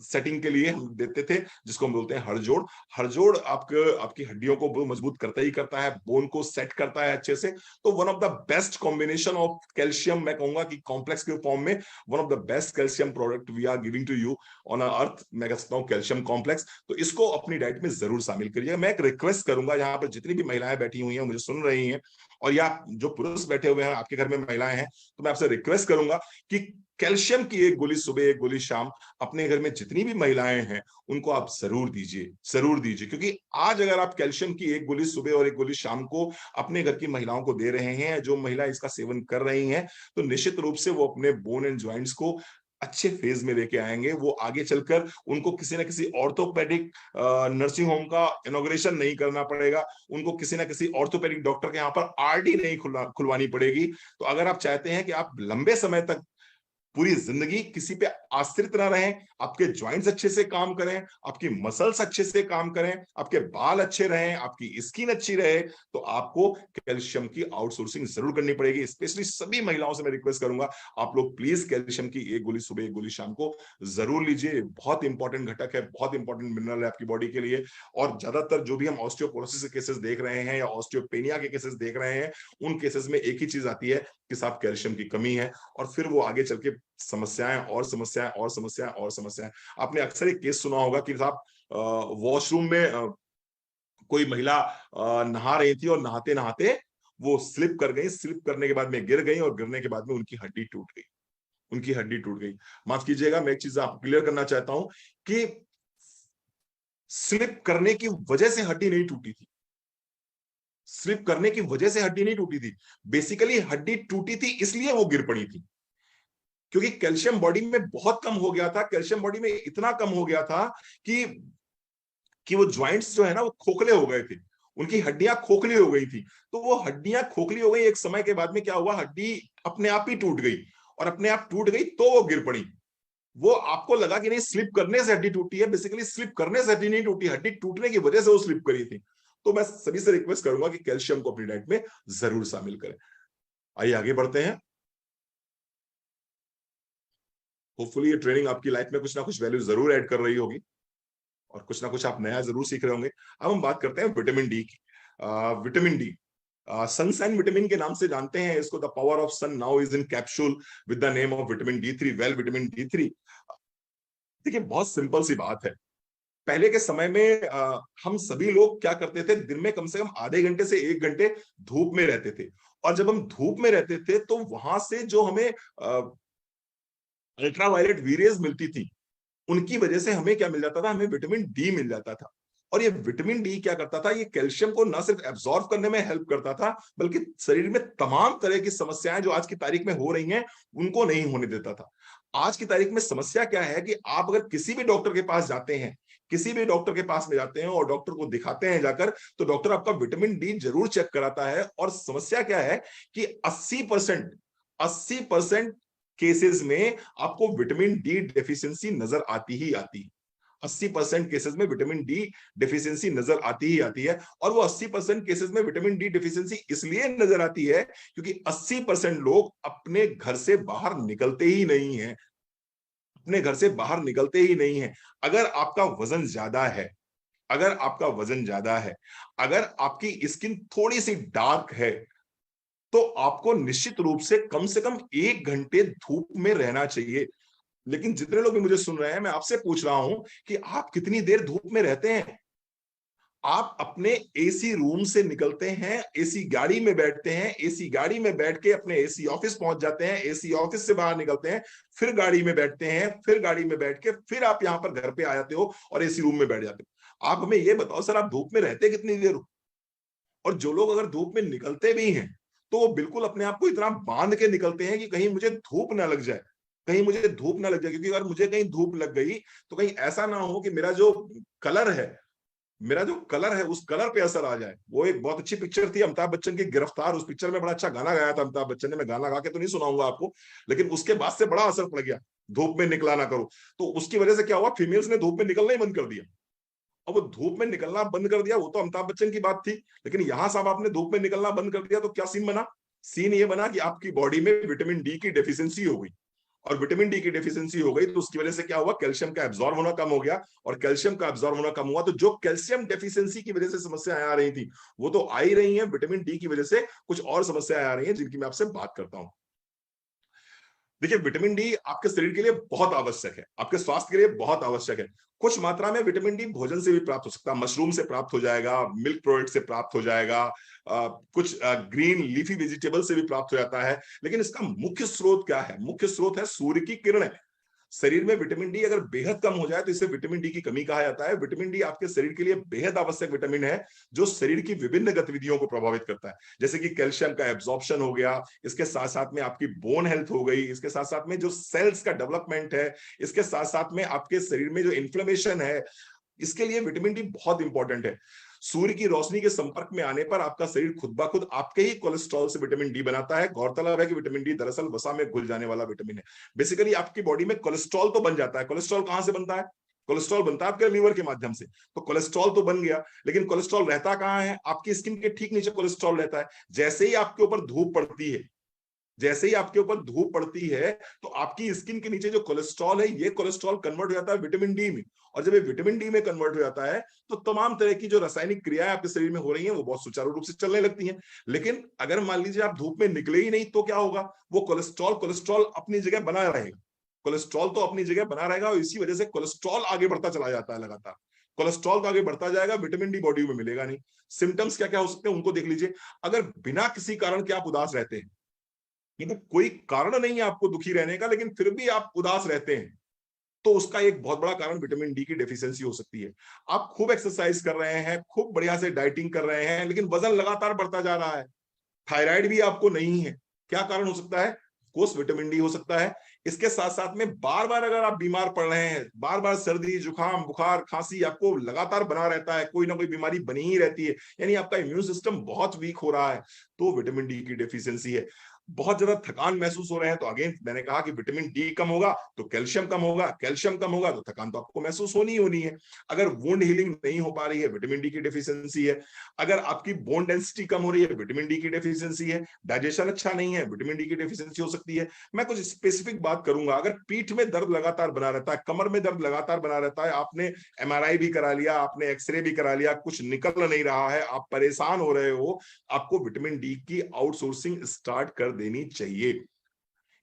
setting के लिए हम देते थे, जिसको हम बोलते हैं हड़जोड़। हड़जोड़ आपकी हड्डियों को मजबूत करता ही करता है, बोन को सेट करता है अच्छे से। तो one of the best combination of calcium, मैं कहूंगा कि कॉम्प्लेक्स के फॉर्म में one of the best calcium product we are giving to you on earth, मैं कह सकता हूं कैल्शियम कॉम्प्लेक्स। तो इसको अपनी डाइट में जरूर शामिल करिएगा। मैं एक रिक्वेस्ट करूंगा, यहाँ पर जितनी भी महिलाएं बैठी हुई हैं मुझे सुन रही हैं, और या जो पुरुष बैठे हुए हैं आपके घर में महिलाएं हैं, तो मैं आपसे रिक्वेस्ट करूंगा कि कैल्शियम की एक गोली सुबह, एक गोली शाम, अपने घर में जितनी भी महिलाएं हैं उनको आप जरूर दीजिए, जरूर दीजिए। क्योंकि आज अगर आप कैल्शियम की एक गोली सुबह और एक गोली शाम को अपने घर की महिलाओं को दे रहे हैं, जो महिला इसका सेवन कर रही हैं, तो निश्चित रूप से वो अपने बोन एंड ज्वाइंट्स को अच्छे फेज में लेके आएंगे, वो आगे चलकर उनको किसी ना किसी ऑर्थोपेडिक नर्सिंग होम का इनॉग्रेशन नहीं करना पड़ेगा, उनको किसी ना किसी ऑर्थोपेडिक डॉक्टर के यहाँ पर आरडी नहीं खुलवानी पड़ेगी। तो अगर आप चाहते हैं कि आप लंबे समय तक, पूरी जिंदगी किसी पे आश्रित ना रहें, आपके जॉइंट्स अच्छे से काम करें, आपकी मसल्स अच्छे से काम करें, आपके बाल अच्छे रहें, आपकी स्किन अच्छी रहे, तो आपको कैल्शियम की आउटसोर्सिंग जरूर करनी पड़ेगी। स्पेशली सभी महिलाओं से मैं रिक्वेस्ट करूंगा, आप लोग प्लीज कैल्शियम की एक गोली सुबह, एक गोली शाम को जरूर लीजिए। बहुत इंपॉर्टेंट घटक है, बहुत इंपॉर्टेंट मिनरल है आपकी बॉडी के लिए। और ज्यादातर जो भी हम ऑस्टियोपोरोसिस के केसेस देख रहे हैं या ऑस्टियोपेनिया के केसेस देख रहे हैं, उन केसेस में एक ही चीज आती है कि साहब कैल्शियम की कमी है, और फिर वो आगे चल के समस्याएं और समस्याएं और समस्याएं और समस्याएं। आपने अक्सर एक केस सुना होगा कि साहब वॉशरूम में कोई महिला नहा रही थी, और नहाते नहाते वो स्लिप कर गई, स्लिप करने के बाद में गिर गई, और गिरने के बाद में उनकी हड्डी टूट गई, उनकी हड्डी टूट गई। माफ कीजिएगा, मैं एक चीज आपको क्लियर करना चाहता हूं कि स्लिप करने की वजह से हड्डी नहीं टूटी थी, स्लिप करने की वजह से हड्डी नहीं टूटी थी, बेसिकली हड्डी टूटी थी इसलिए वो गिर पड़ी थी, क्योंकि कैल्शियम बॉडी में बहुत कम हो गया था। कैल्शियम बॉडी में इतना कम हो गया था कि वो ज्वाइंट्स जो है ना वो खोखले हो गए थे, उनकी हड्डियां खोखली हो गई थी। तो वो हड्डियां खोखली हो गई, एक समय के बाद में क्या हुआ, हड्डी अपने आप ही टूट गई, और अपने आप टूट गई तो वो गिर पड़ी। वो आपको लगा कि नहीं स्लिप करने से हड्डी टूटी है, बेसिकली स्लिप करने से हड्डी नहीं टूटी, हड्डी टूटने की वजह से वो स्लिप करी थी। तो मैं सभी से रिक्वेस्ट करूंगा कि कैल्शियम को अपनी डाइट में जरूर शामिल करें। आइए आगे बढ़ते हैं। होपफुली ये ट्रेनिंग आपकी लाइफ में कुछ ना कुछ वैल्यू जरूर ऐड कर रही होगी, और कुछ ना कुछ आप नया जरूर सीख रहे होंगे। अब हम बात करते हैं विटामिन डी की। विटामिन डी सनसाइन विटामिन के नाम से जानते हैं इसको। The power of sun now is in capsule with the name of vitamin D three, well vitamin D three. देखिए बहुत सिंपल सी बात है, पहले के समय में हम सभी लोग क्या करते थे, दिन में कम से कम आधे घंटे से 1 घंटे धूप में रहते थे। और जब हम धूप में रहते थे तो वहां से जो हमें अल्ट्रावायलेट वीरेज मिलती थी, उनकी वजह से हमें क्या मिल जाता था, हमें विटामिन डी मिल जाता था। और ये विटामिन डी क्या करता था, ये कैल्शियम को न सिर्फ एब्जॉर्ब करने में हेल्प करता था, बल्कि शरीर में तमाम तरह की समस्याएं जो आज की तारीख में हो रही हैं उनको नहीं होने देता था। आज की तारीख में समस्या क्या है कि आप अगर किसी भी डॉक्टर के पास जाते हैं, किसी भी डॉक्टर के पास में जाते हैं और डॉक्टर को दिखाते हैं जाकर, तो डॉक्टर आपका विटामिन डी जरूर चेक कराता है। और समस्या क्या है कि 80% केसेस में आपको विटामिन डी डेफिशिएंसी नजर आती ही आती है। 80% केसेस में विटामिन डी डेफिशिएंसी नजर आती ही आती है। और वो 80% केसेस में विटामिन डी डेफिशिएंसी इसलिए नजर आती है क्योंकि 80% लोग अपने घर से बाहर निकलते ही नहीं है, अपने घर से बाहर निकलते ही नहीं है। अगर आपका वजन ज्यादा है, अगर आपका वजन ज्यादा है, अगर आपकी स्किन थोड़ी सी डार्क है, तो आपको निश्चित रूप से कम 1 घंटे धूप में रहना चाहिए। लेकिन जितने लोग भी मुझे सुन रहे हैं, मैं आपसे पूछ रहा हूं कि आप कितनी देर धूप में रहते हैं। आप अपने एसी रूम से निकलते हैं, एसी गाड़ी में बैठते हैं, एसी गाड़ी में बैठ के अपने एसी ऑफिस पहुंच जाते हैं, एसी ऑफिस से बाहर निकलते हैं, फिर गाड़ी में बैठते हैं, फिर गाड़ी में बैठ के फिर आप यहां पर घर पे आ जाते हो और एसी रूम में बैठ जाते हो। आप हमें ये बताओ सर, आप धूप में रहते कितनी देर हो? और जो लोग अगर धूप में निकलते भी हैं तो वो बिल्कुल अपने आप को इतना बांध के निकलते हैं कि कहीं मुझे धूप ना लग जाए, कहीं मुझे धूप ना लग जाए। क्योंकि अगर मुझे कहीं धूप लग गई तो कहीं ऐसा ना हो कि मेरा जो कलर है, मेरा जो कलर है उस कलर पे असर आ जाए। वो एक बहुत अच्छी पिक्चर थी अमिताभ बच्चन की गिरफ्तार, उस पिक्चर में बड़ा अच्छा गाना गाया था अमिताभ बच्चन ने। मैं गाना गा के तो नहीं सुनाऊंगा आपको, लेकिन उसके बाद से बड़ा असर पड़ गया, धूप में निकला ना करो। तो उसकी वजह से क्या हुआ, फीमेल्स ने धूप में निकलना ही बंद कर दिया। अब वो धूप में निकलना बंद कर दिया, वो तो अमिताभ बच्चन की बात थी, लेकिन यहां साहब आपने धूप में निकलना बंद कर दिया तो क्या सीन बना? सीन ये बना कि आपकी बॉडी में विटामिन डी की डेफिशिएंसी हो गई। और विटामिन डी की डेफिशिएंसी हो गई तो उसकी वजह से क्या हुआ, कैल्शियम का एब्जॉर्ब होना कम हो गया। और कैल्शियम का एब्जॉर्ब होना कम हुआ तो जो कैल्शियम डेफिशिएंसी की वजह से समस्याएं आ रही थी वो तो आ ही रही हैं, विटामिन डी की वजह से कुछ और समस्याएं आ रही हैं जिनकी मैं आपसे बात करता हूं। देखिए विटामिन डी आपके शरीर के लिए बहुत आवश्यक है, आपके स्वास्थ्य के लिए बहुत आवश्यक है। कुछ मात्रा में विटामिन डी भोजन से भी प्राप्त हो सकता है, मशरूम से प्राप्त हो जाएगा, मिल्क प्रोडक्ट से प्राप्त हो जाएगा, कुछ ग्रीन लीफी वेजिटेबल से भी प्राप्त हो जाता है। लेकिन इसका मुख्य स्रोत क्या है? मुख्य स्रोत है सूर्य की किरणें। शरीर में विटामिन डी अगर बेहद कम हो जाए तो इसे विटामिन डी की कमी कहा जाता है। विटामिन डी आपके शरीर के लिए बेहद आवश्यक विटामिन है, जो शरीर की विभिन्न गतिविधियों को प्रभावित करता है, जैसे कि कैल्शियम का एब्जॉर्प्शन हो गया, इसके साथ साथ में आपकी बोन हेल्थ हो गई, इसके साथ साथ में जो सेल्स का डेवलपमेंट है, इसके साथ साथ में आपके शरीर में जो इन्फ्लेमेशन है, इसके लिए विटामिन डी बहुत इंपॉर्टेंट है। सूर्य की रोशनी के संपर्क में आने पर आपका शरीर खुद ब खुद आपके ही कोलेस्ट्रॉल से विटामिन डी बनाता है। गौरतलब है कि विटामिन डी दरअसल वसा में घुल जाने वाला विटामिन है। बेसिकली आपकी बॉडी में कोलेस्ट्रॉल तो बन जाता है। कोलेस्ट्रॉल कहां से बनता है? कोलेस्ट्रॉल बनता है आपके लीवर के माध्यम से। तो कोलेस्ट्रॉल तो बन गया, लेकिन कोलेस्ट्रॉल रहता कहां है? आपकी स्किन के ठीक नीचे कोलेस्ट्रॉल रहता है। जैसे ही आपके ऊपर धूप पड़ती है, जैसे ही आपके ऊपर धूप पड़ती है, तो आपकी स्किन के नीचे जो कोलेस्ट्रॉल है, ये कोलेस्ट्रॉल कन्वर्ट हो जाता है विटामिन डी में। और जब ये विटामिन डी में कन्वर्ट हो जाता है, तो तमाम तरह की जो रासायनिक क्रियाएं आपके शरीर में हो रही हैं, वो बहुत सुचारू रूप से चलने लगती हैं। लेकिन अगर मान लीजिए आप धूप में निकले ही नहीं, तो क्या होगा? वो कोलेस्ट्रॉल कोलेस्ट्रॉल अपनी जगह बना रहेगा। कोलेस्ट्रॉल तो अपनी जगह बना रहेगा, और इसी वजह से कोलेस्ट्रॉल आगे बढ़ता चला जाता है लगातार। कोलेस्ट्रॉल तो आगे बढ़ता जाएगा, विटामिन डी बॉडी में मिलेगा नहीं। सिम्टम्स क्या क्या हो सकते हैं उनको देख लीजिए। अगर बिना किसी कारण के आप उदास रहते हैं, मतलब कोई कारण नहीं है आपको दुखी रहने का, लेकिन फिर भी आप उदास रहते हैं, तो उसका एक बहुत बड़ा कारण विटामिन डी की डेफिशिएंसी हो सकती है। आप खूब एक्सरसाइज कर रहे हैं, खूब बढ़िया से डाइटिंग कर रहे हैं, लेकिन वजन लगातार बढ़ता जा रहा है, थायराइड भी आपको नहीं है, क्या कारण हो सकता है? कोर्स विटामिन डी हो सकता है। इसके साथ साथ में बार बार अगर आप बीमार पड़ रहे हैं, बार बार सर्दी जुकाम बुखार खांसी आपको लगातार बना रहता है, कोई ना कोई बीमारी बनी ही रहती है, यानी आपका इम्यून सिस्टम बहुत वीक हो रहा है, तो विटामिन डी की डेफिशिएंसी है। बहुत ज्यादा थकान महसूस हो रहे हैं, तो अगेन मैंने कहा कि विटामिन डी कम होगा तो कैल्शियम कम होगा, कैल्शियम कम होगा तो थकान तो आपको महसूस होनी ही होनी है। अगर वुंड हीलिंग नहीं हो पा रही है, विटामिन डी की डेफिशिएंसी है। अगर आपकी बोन डेंसिटी कम हो रही है, विटामिन डी की डेफिशिएंसी है। डाइजेशन अच्छा नहीं है, विटामिन डी की डेफिशिएंसी हो सकती है। मैं कुछ स्पेसिफिक बात करूंगा। अगर पीठ में दर्द लगातार बना रहता है, कमर में दर्द लगातार बना रहता है, आपने एमआरआई भी करा लिया, आपने एक्सरे भी करा लिया, कुछ निकल नहीं रहा है, आप परेशान हो रहे हो, आपको विटामिन डी की आउटसोर्सिंग स्टार्ट कर देनी चाहिए।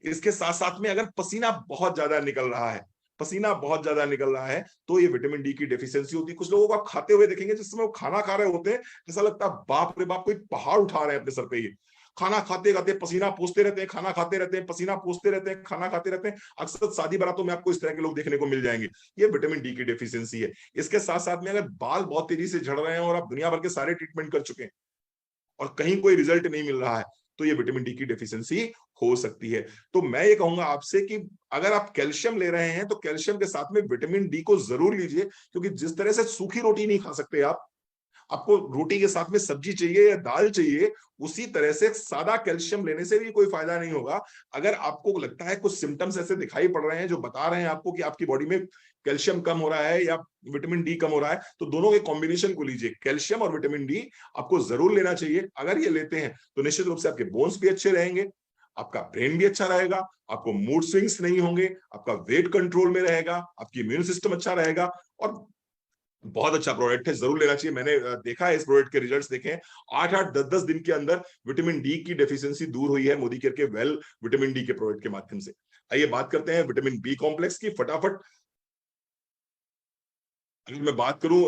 इसके साथ साथ में अगर पसीना बहुत ज्यादा निकल रहा है, पसीना बहुत ज्यादा निकल रहा है, तो ये विटामिन डी की डेफिशिएंसी होती है। कुछ लोगों को आप खाते हुए देखेंगे, जिस समय वो खाना खा रहे होते हैं, ऐसा लगता है बाप रे बाप, कोई पहाड़ उठा रहे हैं अपने सर पे। ये खाना खाते खाते पसीना पोंछते रहते हैं, खाना खाते रहते हैं, पसीना पोंछते रहते हैं, खाना खाते रहते हैं। अक्सर शादी बारातों में आपको इस तरह के लोग देखने को मिल जाएंगे। ये विटामिन डी की डेफिशिएंसी है। इसके साथ साथ में अगर बाल बहुत तेजी से झड़ रहे हैं और आप दुनिया भर के सारे ट्रीटमेंट कर चुके हैं और कहीं कोई रिजल्ट नहीं मिल रहा है, तो ये विटामिन डी की डेफिशिएंसी हो सकती है। तो मैं ये कहूंगा आपसे कि अगर आप कैल्शियम ले रहे हैं, तो कैल्शियम के साथ में विटामिन डी को जरूर लीजिए, क्योंकि जिस तरह से सूखी रोटी नहीं खा सकते आप, आपको रोटी के साथ में सब्जी चाहिए या दाल चाहिए, उसी तरह से सादा कैल्शियम लेने से भी कोई फायदा नहीं होगा। अगर आपको लगता है कुछ सिम्टम्स ऐसे दिखाई पड़ रहे हैं जो बता रहे हैं आपको कि आपकी बॉडी में कैल्शियम कम हो रहा है या विटामिन डी कम हो रहा है, तो दोनों के कॉम्बिनेशन को लीजिए। कैल्शियम और विटामिन डी आपको जरूर लेना चाहिए। अगर ये लेते हैं तो निश्चित रूप से आपके बोन्स भी अच्छे रहेंगे, आपका ब्रेन भी अच्छा रहेगा, आपको मूड स्विंग्स नहीं होंगे, आपका वेट कंट्रोल में रहेगा, आपकी इम्यून सिस्टम अच्छा रहेगा। और बहुत अच्छा प्रोडक्ट है, जरूर लेना चाहिए। मैंने देखा है, इस प्रोडक्ट के रिजल्ट्स देखे हैं। 8-8 10-10 दिन के अंदर विटामिन डी की डेफिशिएंसी दूर हुई है मोदी केयर के वेल विटामिन डी के प्रोडक्ट के माध्यम से। आइए बात करते हैं विटामिन बी कॉम्प्लेक्स की फटाफट। अगर मैं बात करूं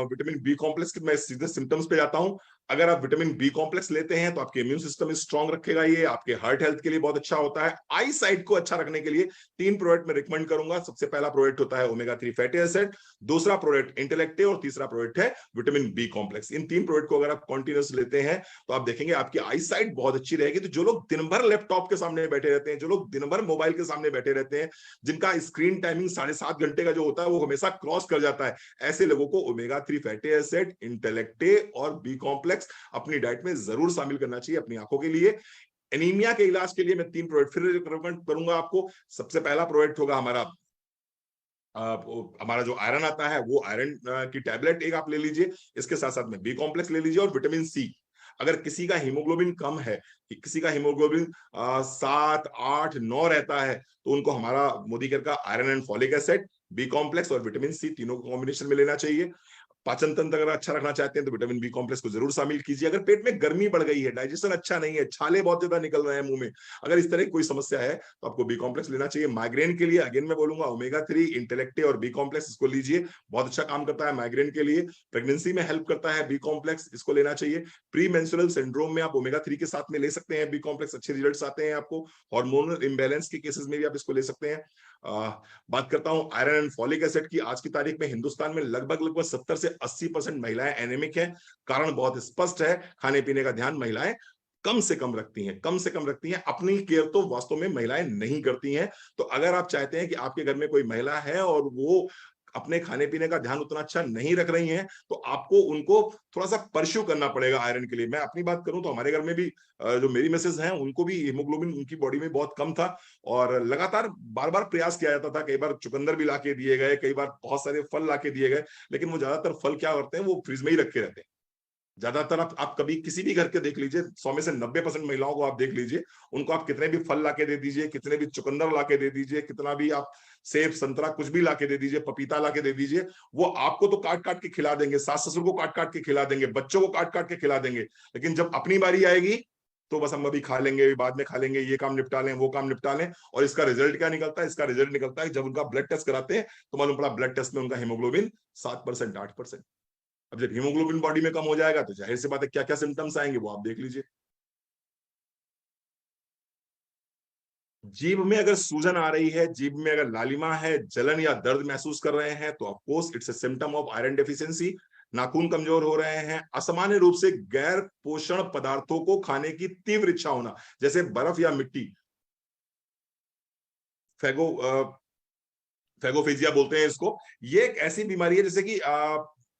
विटामिन बी कॉम्प्लेक्स की, मैं सीधे सिम्टम्स पे जाता हूं। अगर आप विटामिन बी कॉम्प्लेक्स लेते हैं तो आपके इम्यून सिस्टम स्ट्रांग रखेगा, ये आपके हार्ट हेल्थ के लिए बहुत अच्छा होता है। आई साइट को अच्छा रखने के लिए 3 प्रोडक्ट में रिकमेंड करूंगा। सबसे पहला प्रोडक्ट होता है ओमेगा 3 फैटी एसिड, दूसरा प्रोडक्ट इंटेलेक्टे, और तीसरा प्रोडक्ट है विटामिन बी कॉम्प्लेक्स। इन 3 प्रोडक्ट को अगर आप कॉन्टिन्यूस लेते हैं तो आप देखेंगे आपकी आई साइट बहुत अच्छी रहेगी। तो जो लोग दिन भर लैपटॉप के सामने बैठे रहते हैं, जो लोग दिन भर मोबाइल के सामने बैठे रहते हैं, जिनका स्क्रीन टाइमिंग 7.5 घंटे का जो होता है वो हमेशा क्रॉस कर जाता है, ऐसे लोगों को ओमेगा 3 फैटी एसिड, इंटेलेक्टे और बी कॉम्प्लेक्स अपनी डाइट में जरूर शामिल करना चाहिए अपनी आंखों के लिए। एनीमिया के इलाज के लिए मैं 3 प्रोडक्ट फिर रिकमेंड करूंगा आपको। सबसे पहला प्रोडक्ट होगा हमारा जो आयरन आता है, वो आयरन की टैबलेट एक आप ले लीजिए। इसके साथ साथ में बी कॉम्प्लेक्स ले लीजिए और विटामिन सी। अगर किसी का हीमोग्लोबिन कम है, किसी का हीमोग्लोबिन 7, 8, 9 रहता है, तो उनको हमारा मोदी केयर का iron and folic acid, B complex और विटामिन सी तीनों को कॉम्बिनेशन में लेना चाहिए। पाचन तंत्र अगर अच्छा रखना चाहते हैं तो विटामिन बी कॉम्प्लेक्स को जरूर शामिल कीजिए। अगर पेट में गर्मी बढ़ गई है, डाइजेशन अच्छा नहीं है, छाले बहुत ज्यादा निकल रहे हैं मुंह में, अगर इस तरह की कोई समस्या है तो आपको बी कॉम्प्लेक्स लेना चाहिए। माइग्रेन के लिए अगेन मैं बोलूंगा ओमेगा 3 इंटेलेक्टे और बी कॉम्प्लेक्स इसको लीजिए, बहुत अच्छा काम करता है माइग्रेन के लिए। प्रेगनेंसी में हेल्प करता है बी कॉम्प्लेक्स, इसको लेना चाहिए। प्री मेंस्ट्रुअल सिंड्रोम में आप ओमेगा 3 के साथ में ले सकते हैं बी कॉम्प्लेक्स, अच्छे रिजल्ट्स आते हैं आपको। हार्मोनल इम्बैलेंस के केसेस में भी आप इसको ले सकते हैं। बात करता हूं आयरन एंड फॉलिक एसिड की। आज की तारीख में हिंदुस्तान में लगभग लगभग 70 से 80% महिलाएं एनेमिक है। कारण बहुत स्पष्ट है, खाने पीने का ध्यान महिलाएं कम से कम रखती हैं, कम से कम रखती हैं। अपनी केयर तो वास्तव में महिलाएं नहीं करती हैं। तो अगर आप चाहते हैं कि आपके घर में कोई महिला है और वो अपने खाने पीने का ध्यान उतना अच्छा नहीं रख रही हैं, तो आपको उनको थोड़ा सा परस्यू करना पड़ेगा आयरन के लिए। मैं अपनी बात करूं तो हमारे घर में भी जो मेरी मिसेज हैं उनको भी हीमोग्लोबिन उनकी बॉडी में बहुत कम था, और लगातार बार बार प्रयास किया जाता था। कई बार चुकंदर भी ला के दिए गए, कई बार बहुत सारे फल ला के दिए गए, लेकिन वो ज्यादातर फल क्या करते हैं, वो फ्रिज में ही रखे रहते हैं। ज्यादातर आप कभी किसी भी घर के देख लीजिए, 100 में से 90% महिलाओं को आप देख लीजिए, उनको आप कितने भी फल लाके दे दीजिए, कितने भी चुकंदर लाके दे दीजिए, कितना भी आप सेब संतरा कुछ भी लाके दे दीजिए, पपीता लाके दे दीजिए, वो आपको तो काट काट के खिला देंगे, सास ससुर को काट काट के खिला देंगे, बच्चों को काट काट के खिला देंगे। लेकिन जब अपनी बारी आएगी तो बस हम अभी खा लेंगे, बाद में खा लेंगे, ये काम निपटा लें, वो काम निपटा लें। और इसका रिजल्ट क्या निकलता है? इसका रिजल्ट निकलता है जब उनका ब्लड टेस्ट कराते हैं तो मालूम पड़ा ब्लड टेस्ट में उनका हीमोग्लोबिन 7%, 8%। अब जब हीमोग्लोबिन बॉडी में कम हो जाएगा तो जाहिर सी बात है क्या क्या सिम्टम्स आएंगे वो आप देख लीजिए। जीभ में अगर सूजन आ रही है, जीभ में अगर लालिमा है, जलन या दर्द महसूस कर रहे हैं, तो of course it's a symptom of iron deficiency. नाखून कमजोर हो रहे हैं, असामान्य रूप से गैर पोषण पदार्थों को खाने की तीव्र इच्छा होना, जैसे बर्फ या मिट्टी, फेगो फेगोफेजिया बोलते हैं इसको। ये एक ऐसी बीमारी है जैसे कि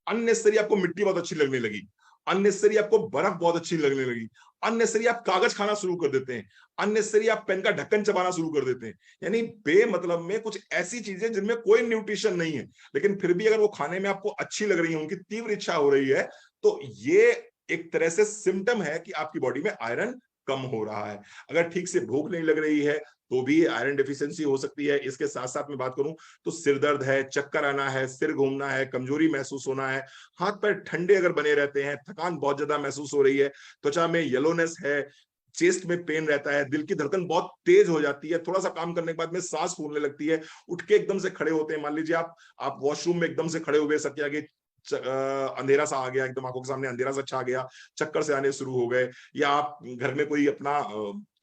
अननेसेसरी आपको मिट्टी बहुत अच्छी लगने लगी, अननेसेसरी आपको बर्फ बहुत अच्छी लगने लगी, अननेसेसरी आप कागज खाना शुरू कर देते हैं, अननेसेसरी आप पेन का ढक्कन चबाना शुरू कर देते हैं। यानी बेमतलब में कुछ ऐसी चीजें जिनमें कोई न्यूट्रिशन नहीं है, लेकिन फिर भी अगर वो खाने में आपको अच्छी लग रही है, उनकी तीव्र इच्छा हो रही है, तो ये एक तरह से सिम्टम है कि आपकी बॉडी में आयरन कम हो रहा है। अगर ठीक से भूख नहीं लग रही है तो भी आयरन डेफिशिएंसी हो सकती है। इसके साथ साथ में बात करूं तो सिर दर्द है, चक्कर आना है, सिर घूमना है, कमजोरी महसूस होना है, हाथ पैर ठंडे अगर बने रहते हैं, थकान बहुत ज्यादा महसूस हो रही है, त्वचा में येलोनेस है, चेस्ट में पेन रहता है, दिल की धड़कन बहुत तेज हो जाती है, थोड़ा सा काम करने के बाद में सांस फूलने लगती है, उठ के एकदम से खड़े होते हैं। मान लीजिए आप वॉशरूम में एकदम से खड़े हुए, सके आगे अंधेरा सा आ गया, एकदम आंखों के सामने अंधेरा सा छा गया, चक्कर से आने शुरू हो गए, या आप घर में कोई अपना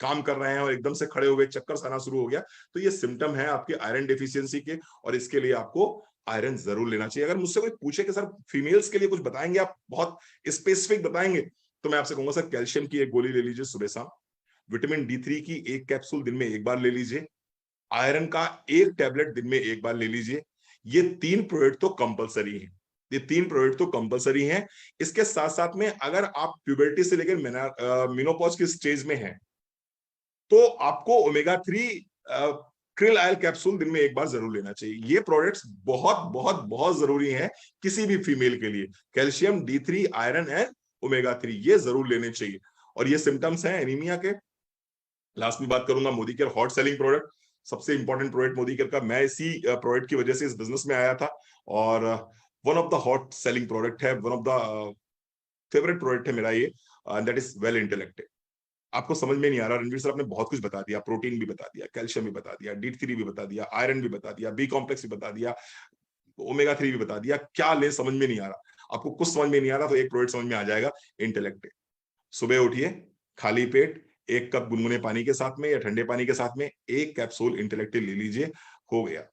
काम कर रहे हैं और एकदम से खड़े हुए चक्कर से आना शुरू हो गया, तो ये सिम्टम है आपके आयरन डेफिशिएंसी के, और इसके लिए आपको आयरन जरूर लेना चाहिए। अगर मुझसे कोई पूछे कि सर फीमेल्स के लिए कुछ बताएंगे, आप बहुत स्पेसिफिक बताएंगे, तो मैं आपसे कहूंगा सर कैल्शियम की एक गोली ले लीजिए सुबह शाम, विटामिन D3 की एक कैप्सूल दिन में एक बार ले लीजिए, आयरन का एक टैबलेट दिन में एक बार ले लीजिए। ये 3 प्रोडक्ट तो कंपलसरी है, ये 3 प्रोडक्ट तो कंपलसरी हैं। इसके साथ साथ में अगर आप प्यूबर्टी से लेकर मेनोपॉज की स्टेज में हैं तो आपको ओमेगा 3 क्रिल आयल कैप्सूल दिन में एक बार जरूर लेना चाहिए। ये प्रोडक्ट्स बहुत बहुत बहुत जरूरी हैं किसी भी फीमेल के लिए। Calcium, D3, iron and omega 3 ये जरूर लेने चाहिए। और ये सिम्टम्स हैं एनीमिया के। लास्ट में बात करूंगा Modi care hot selling product, सबसे इंपॉर्टेंट प्रोडक्ट मोदी केयर का। मैं इसी प्रोडक्ट की वजह से इस बिजनेस में आया था, और one of the hot selling product है, one of the favourite product है मेरा ये, दैट इज वेल इंटेलेक्टेड। आपको समझ में नहीं आ रहा, रणवीर सर आपने बहुत कुछ बता दिया, प्रोटीन भी बता दिया, कैल्शियम भी बता दिया, D3 भी बता दिया, आयरन भी बता दिया, बी कॉम्प्लेक्स भी बता दिया, ओमेगा 3 भी बता दिया, क्या ले समझ में नहीं आ रहा। आपको कुछ समझ में नहीं आ रहा तो एक प्रोडक्ट समझ में आ जाएगा, इंटेलेक्ट। सुबह उठिए, खाली पेट 1 कप गुनगुने पानी के साथ में या ठंडे पानी के साथ में एक कैप्सूल इंटेलेक्ट ले लीजिए, हो गया,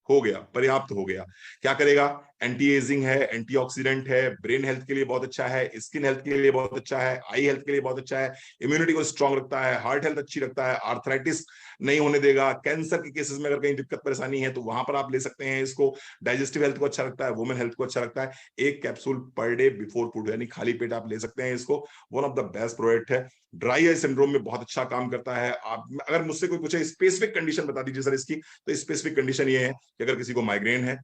हो गया, पर्याप्त हो गया। क्या करेगा? एंटी एजिंग है, एंटीऑक्सीडेंट है, ब्रेन हेल्थ के लिए बहुत अच्छा है, स्किन हेल्थ के लिए बहुत अच्छा है, आई हेल्थ के लिए बहुत अच्छा है, इम्यूनिटी को स्ट्रांग रखता है, हार्ट हेल्थ अच्छी रखता है, आर्थराइटिस नहीं होने देगा, कैंसर के केसेस में अगर कहीं दिक्कत परेशानी है तो वहां पर आप ले सकते हैं इसको। डाइजेस्टिव हेल्थ को अच्छा रखता है, वुमेन हेल्थ को अच्छा रखता है। एक capsule per day before food, यानी खाली पेट आप ले सकते हैं इसको। One of the best product है, ड्राई आई सिंड्रोम में बहुत अच्छा काम करता है। आप अगर मुझसे कोई पूछे स्पेसिफिक कंडीशन बता दीजिए सर इसकी, तो स्पेसिफिक कंडीशन ये है कि अगर किसी को माइग्रेन है,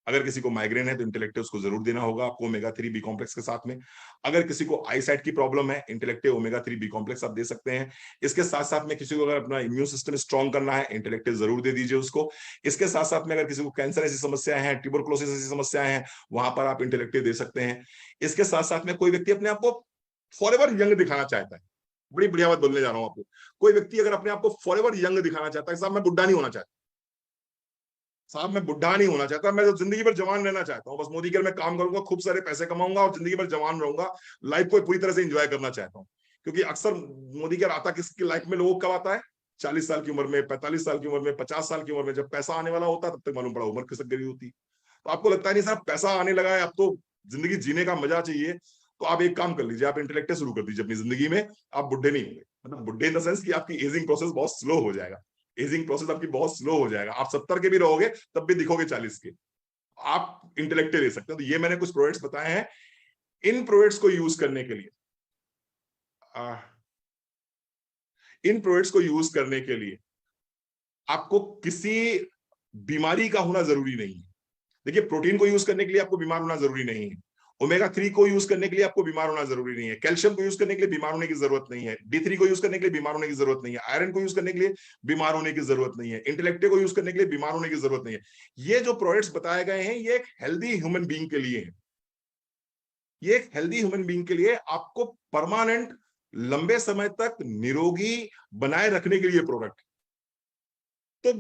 अगर किसी को माइग्रेन है तो इंटेलेक्टिव उसको जरूर देना होगा आपको ओमेगा 3 बी कॉम्प्लेक्स के साथ में। अगर किसी को आई साइट की प्रॉब्लम है, इंटेलेक्टिव ओमेगा 3 बी कॉम्प्लेक्स आप दे सकते हैं। इसके साथ साथ में किसी को अगर अपना इम्यून सिस्टम स्ट्रॉन्ग करना है, इंटेलेक्टिव जरूर दे दीजिए उसको। इसके साथ साथ में अगर किसी को कैंसर ऐसी समस्याएं हैं, ट्यूबरकुलोसिस ऐसी समस्याएं हैं, वहां पर आप इंटेलेक्टिव दे सकते हैं। इसके साथ साथ में कोई व्यक्ति अपने आप को फॉरएवर यंग दिखाना चाहता है, बड़ी बढ़िया बात बोलने जा रहा हूं आपको। कोई व्यक्ति अगर अपने आप को फॉरएवर यंग दिखाना चाहता है, साहब मैं बुढ़ा नहीं होना चाहता, साहब मैं बुढ़ा नहीं होना चाहता, मैं तो जिंदगी भर जवान रहना चाहता हूँ, बस मोदी के में काम करूंगा, खूब सारे पैसे कमाऊंगा और जिंदगी भर जवान रहूंगा, लाइफ को पूरी तरह से एंजॉय करना चाहता हूँ। क्योंकि अक्सर मोदी का आता किसकी लाइफ में लोगों कब आता है? 40 साल की उम्र में, 45 साल की उम्र में, 50 साल की उम्र में, जब पैसा आने वाला होता है तब तक मालूम पड़ा उम्र खिसक गई होती। तो आपको लगता है नहीं साहब पैसा आने लगा है, अब तो जिंदगी जीने का मजा चाहिए, तो आप एक काम कर लीजिए, आप इंटेलेक्ट शुरू कर दीजिए अपनी जिंदगी में, आप बुढ़े नहीं होंगे। मतलब बुढ़े इन द सेंस कि आपकी एजिंग प्रोसेस बहुत स्लो हो जाएगा, एजिंग प्रोसेस आपकी बहुत स्लो हो जाएगा, आप 70 के भी रहोगे तब भी दिखोगे 40 के। आप इंटेलेक्टिव ले सकते हो। तो ये मैंने कुछ प्रोडक्ट्स बताए हैं। इन प्रोडक्ट्स को यूज करने के लिए इन प्रोडक्ट्स को यूज करने के लिए आपको किसी बीमारी का होना जरूरी नहीं है। देखिए, प्रोटीन को यूज करने के लिए आपको बीमार होना जरूरी नहीं है, ओमेगा 3 को यूज करने के लिए आपको बीमार होना जरूरी नहीं है, कैल्शियम को यूज करने के लिए बीमार होने की जरूरत नहीं है, D3 को यूज करने के लिए बीमार होने की जरूरत नहीं है, आयरन को यूज करने के लिए बीमार होने की जरूरत नहीं है, इंटेलेक्टिव को यूज करने के लिए बीमार होने की जरूरत नहीं है। ये जो प्रोडक्ट्स बताए गए हैं ये एक हेल्दी ह्यूमन बीइंग के लिए है। ये एक हेल्दी ह्यूमन बीइंग के लिए आपको परमानेंट लंबे समय तक निरोगी बनाए रखने के लिए प्रोडक्ट। तो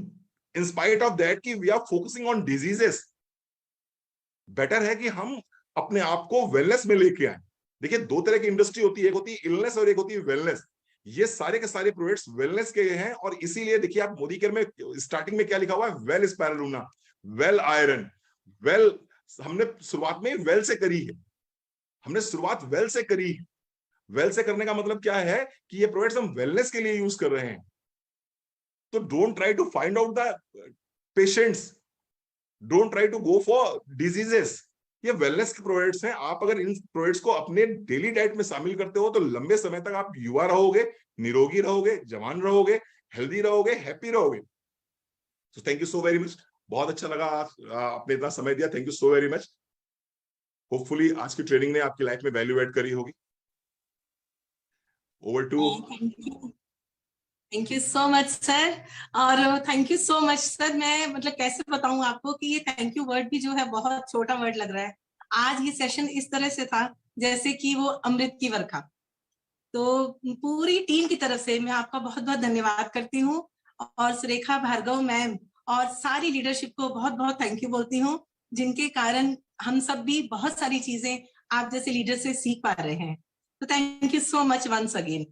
इन स्पाइट ऑफ दैट कि we are focusing on diseases, better है कि हम अपने आप को वेलनेस में लेके आए। देखिए, दो तरह की इंडस्ट्री होती है, एक होती है इलनेस और एक होती है वेलनेस। ये सारे के सारे प्रोडक्ट्स वेलनेस के हैं और इसीलिए देखिए आप मोदी केयर में स्टार्टिंग में क्या लिखा हुआ है? Well spirulina, well iron, well. हमने शुरुआत में वेल से करी है, हमने शुरुआत वेल से करी है। वेल से करने का मतलब क्या है कि ये प्रोडक्ट्स हम वेलनेस के लिए यूज कर रहे हैं। तो don't try to find out the patients, don't try to go for diseases. ये वेलनेस के प्रोडक्ट्स हैं। आप अगर इन प्रोडक्ट्स को अपने डेली डाइट में शामिल करते हो तो लंबे समय तक आप युवा रहोगे, निरोगी रहोगे, जवान रहोगे, हेल्दी रहोगे, हैप्पी रहोगे। तो thank you so very much, बहुत अच्छा लगा आपने इतना समय दिया, thank you so very much. Hopefully आज की ट्रेनिंग ने आपकी लाइफ में वैल्यू ऐड करी होगी। Over to. Thank you so much sir, और thank you so much sir. मैं मतलब कैसे बताऊं आपको कि ये थैंक यू वर्ड भी जो है बहुत छोटा वर्ड लग रहा है। आज ये सेशन इस तरह से था जैसे कि वो अमृत की वर्खा। तो पूरी टीम की तरफ से मैं आपका बहुत बहुत धन्यवाद करती हूँ और सुरेखा भार्गव मैम और सारी लीडरशिप को बहुत बहुत थैंक यू बोलती हूँ, जिनके कारण हम सब भी बहुत सारी चीजें आप जैसे लीडर से सीख पा रहे हैं। तो thank you so much once again.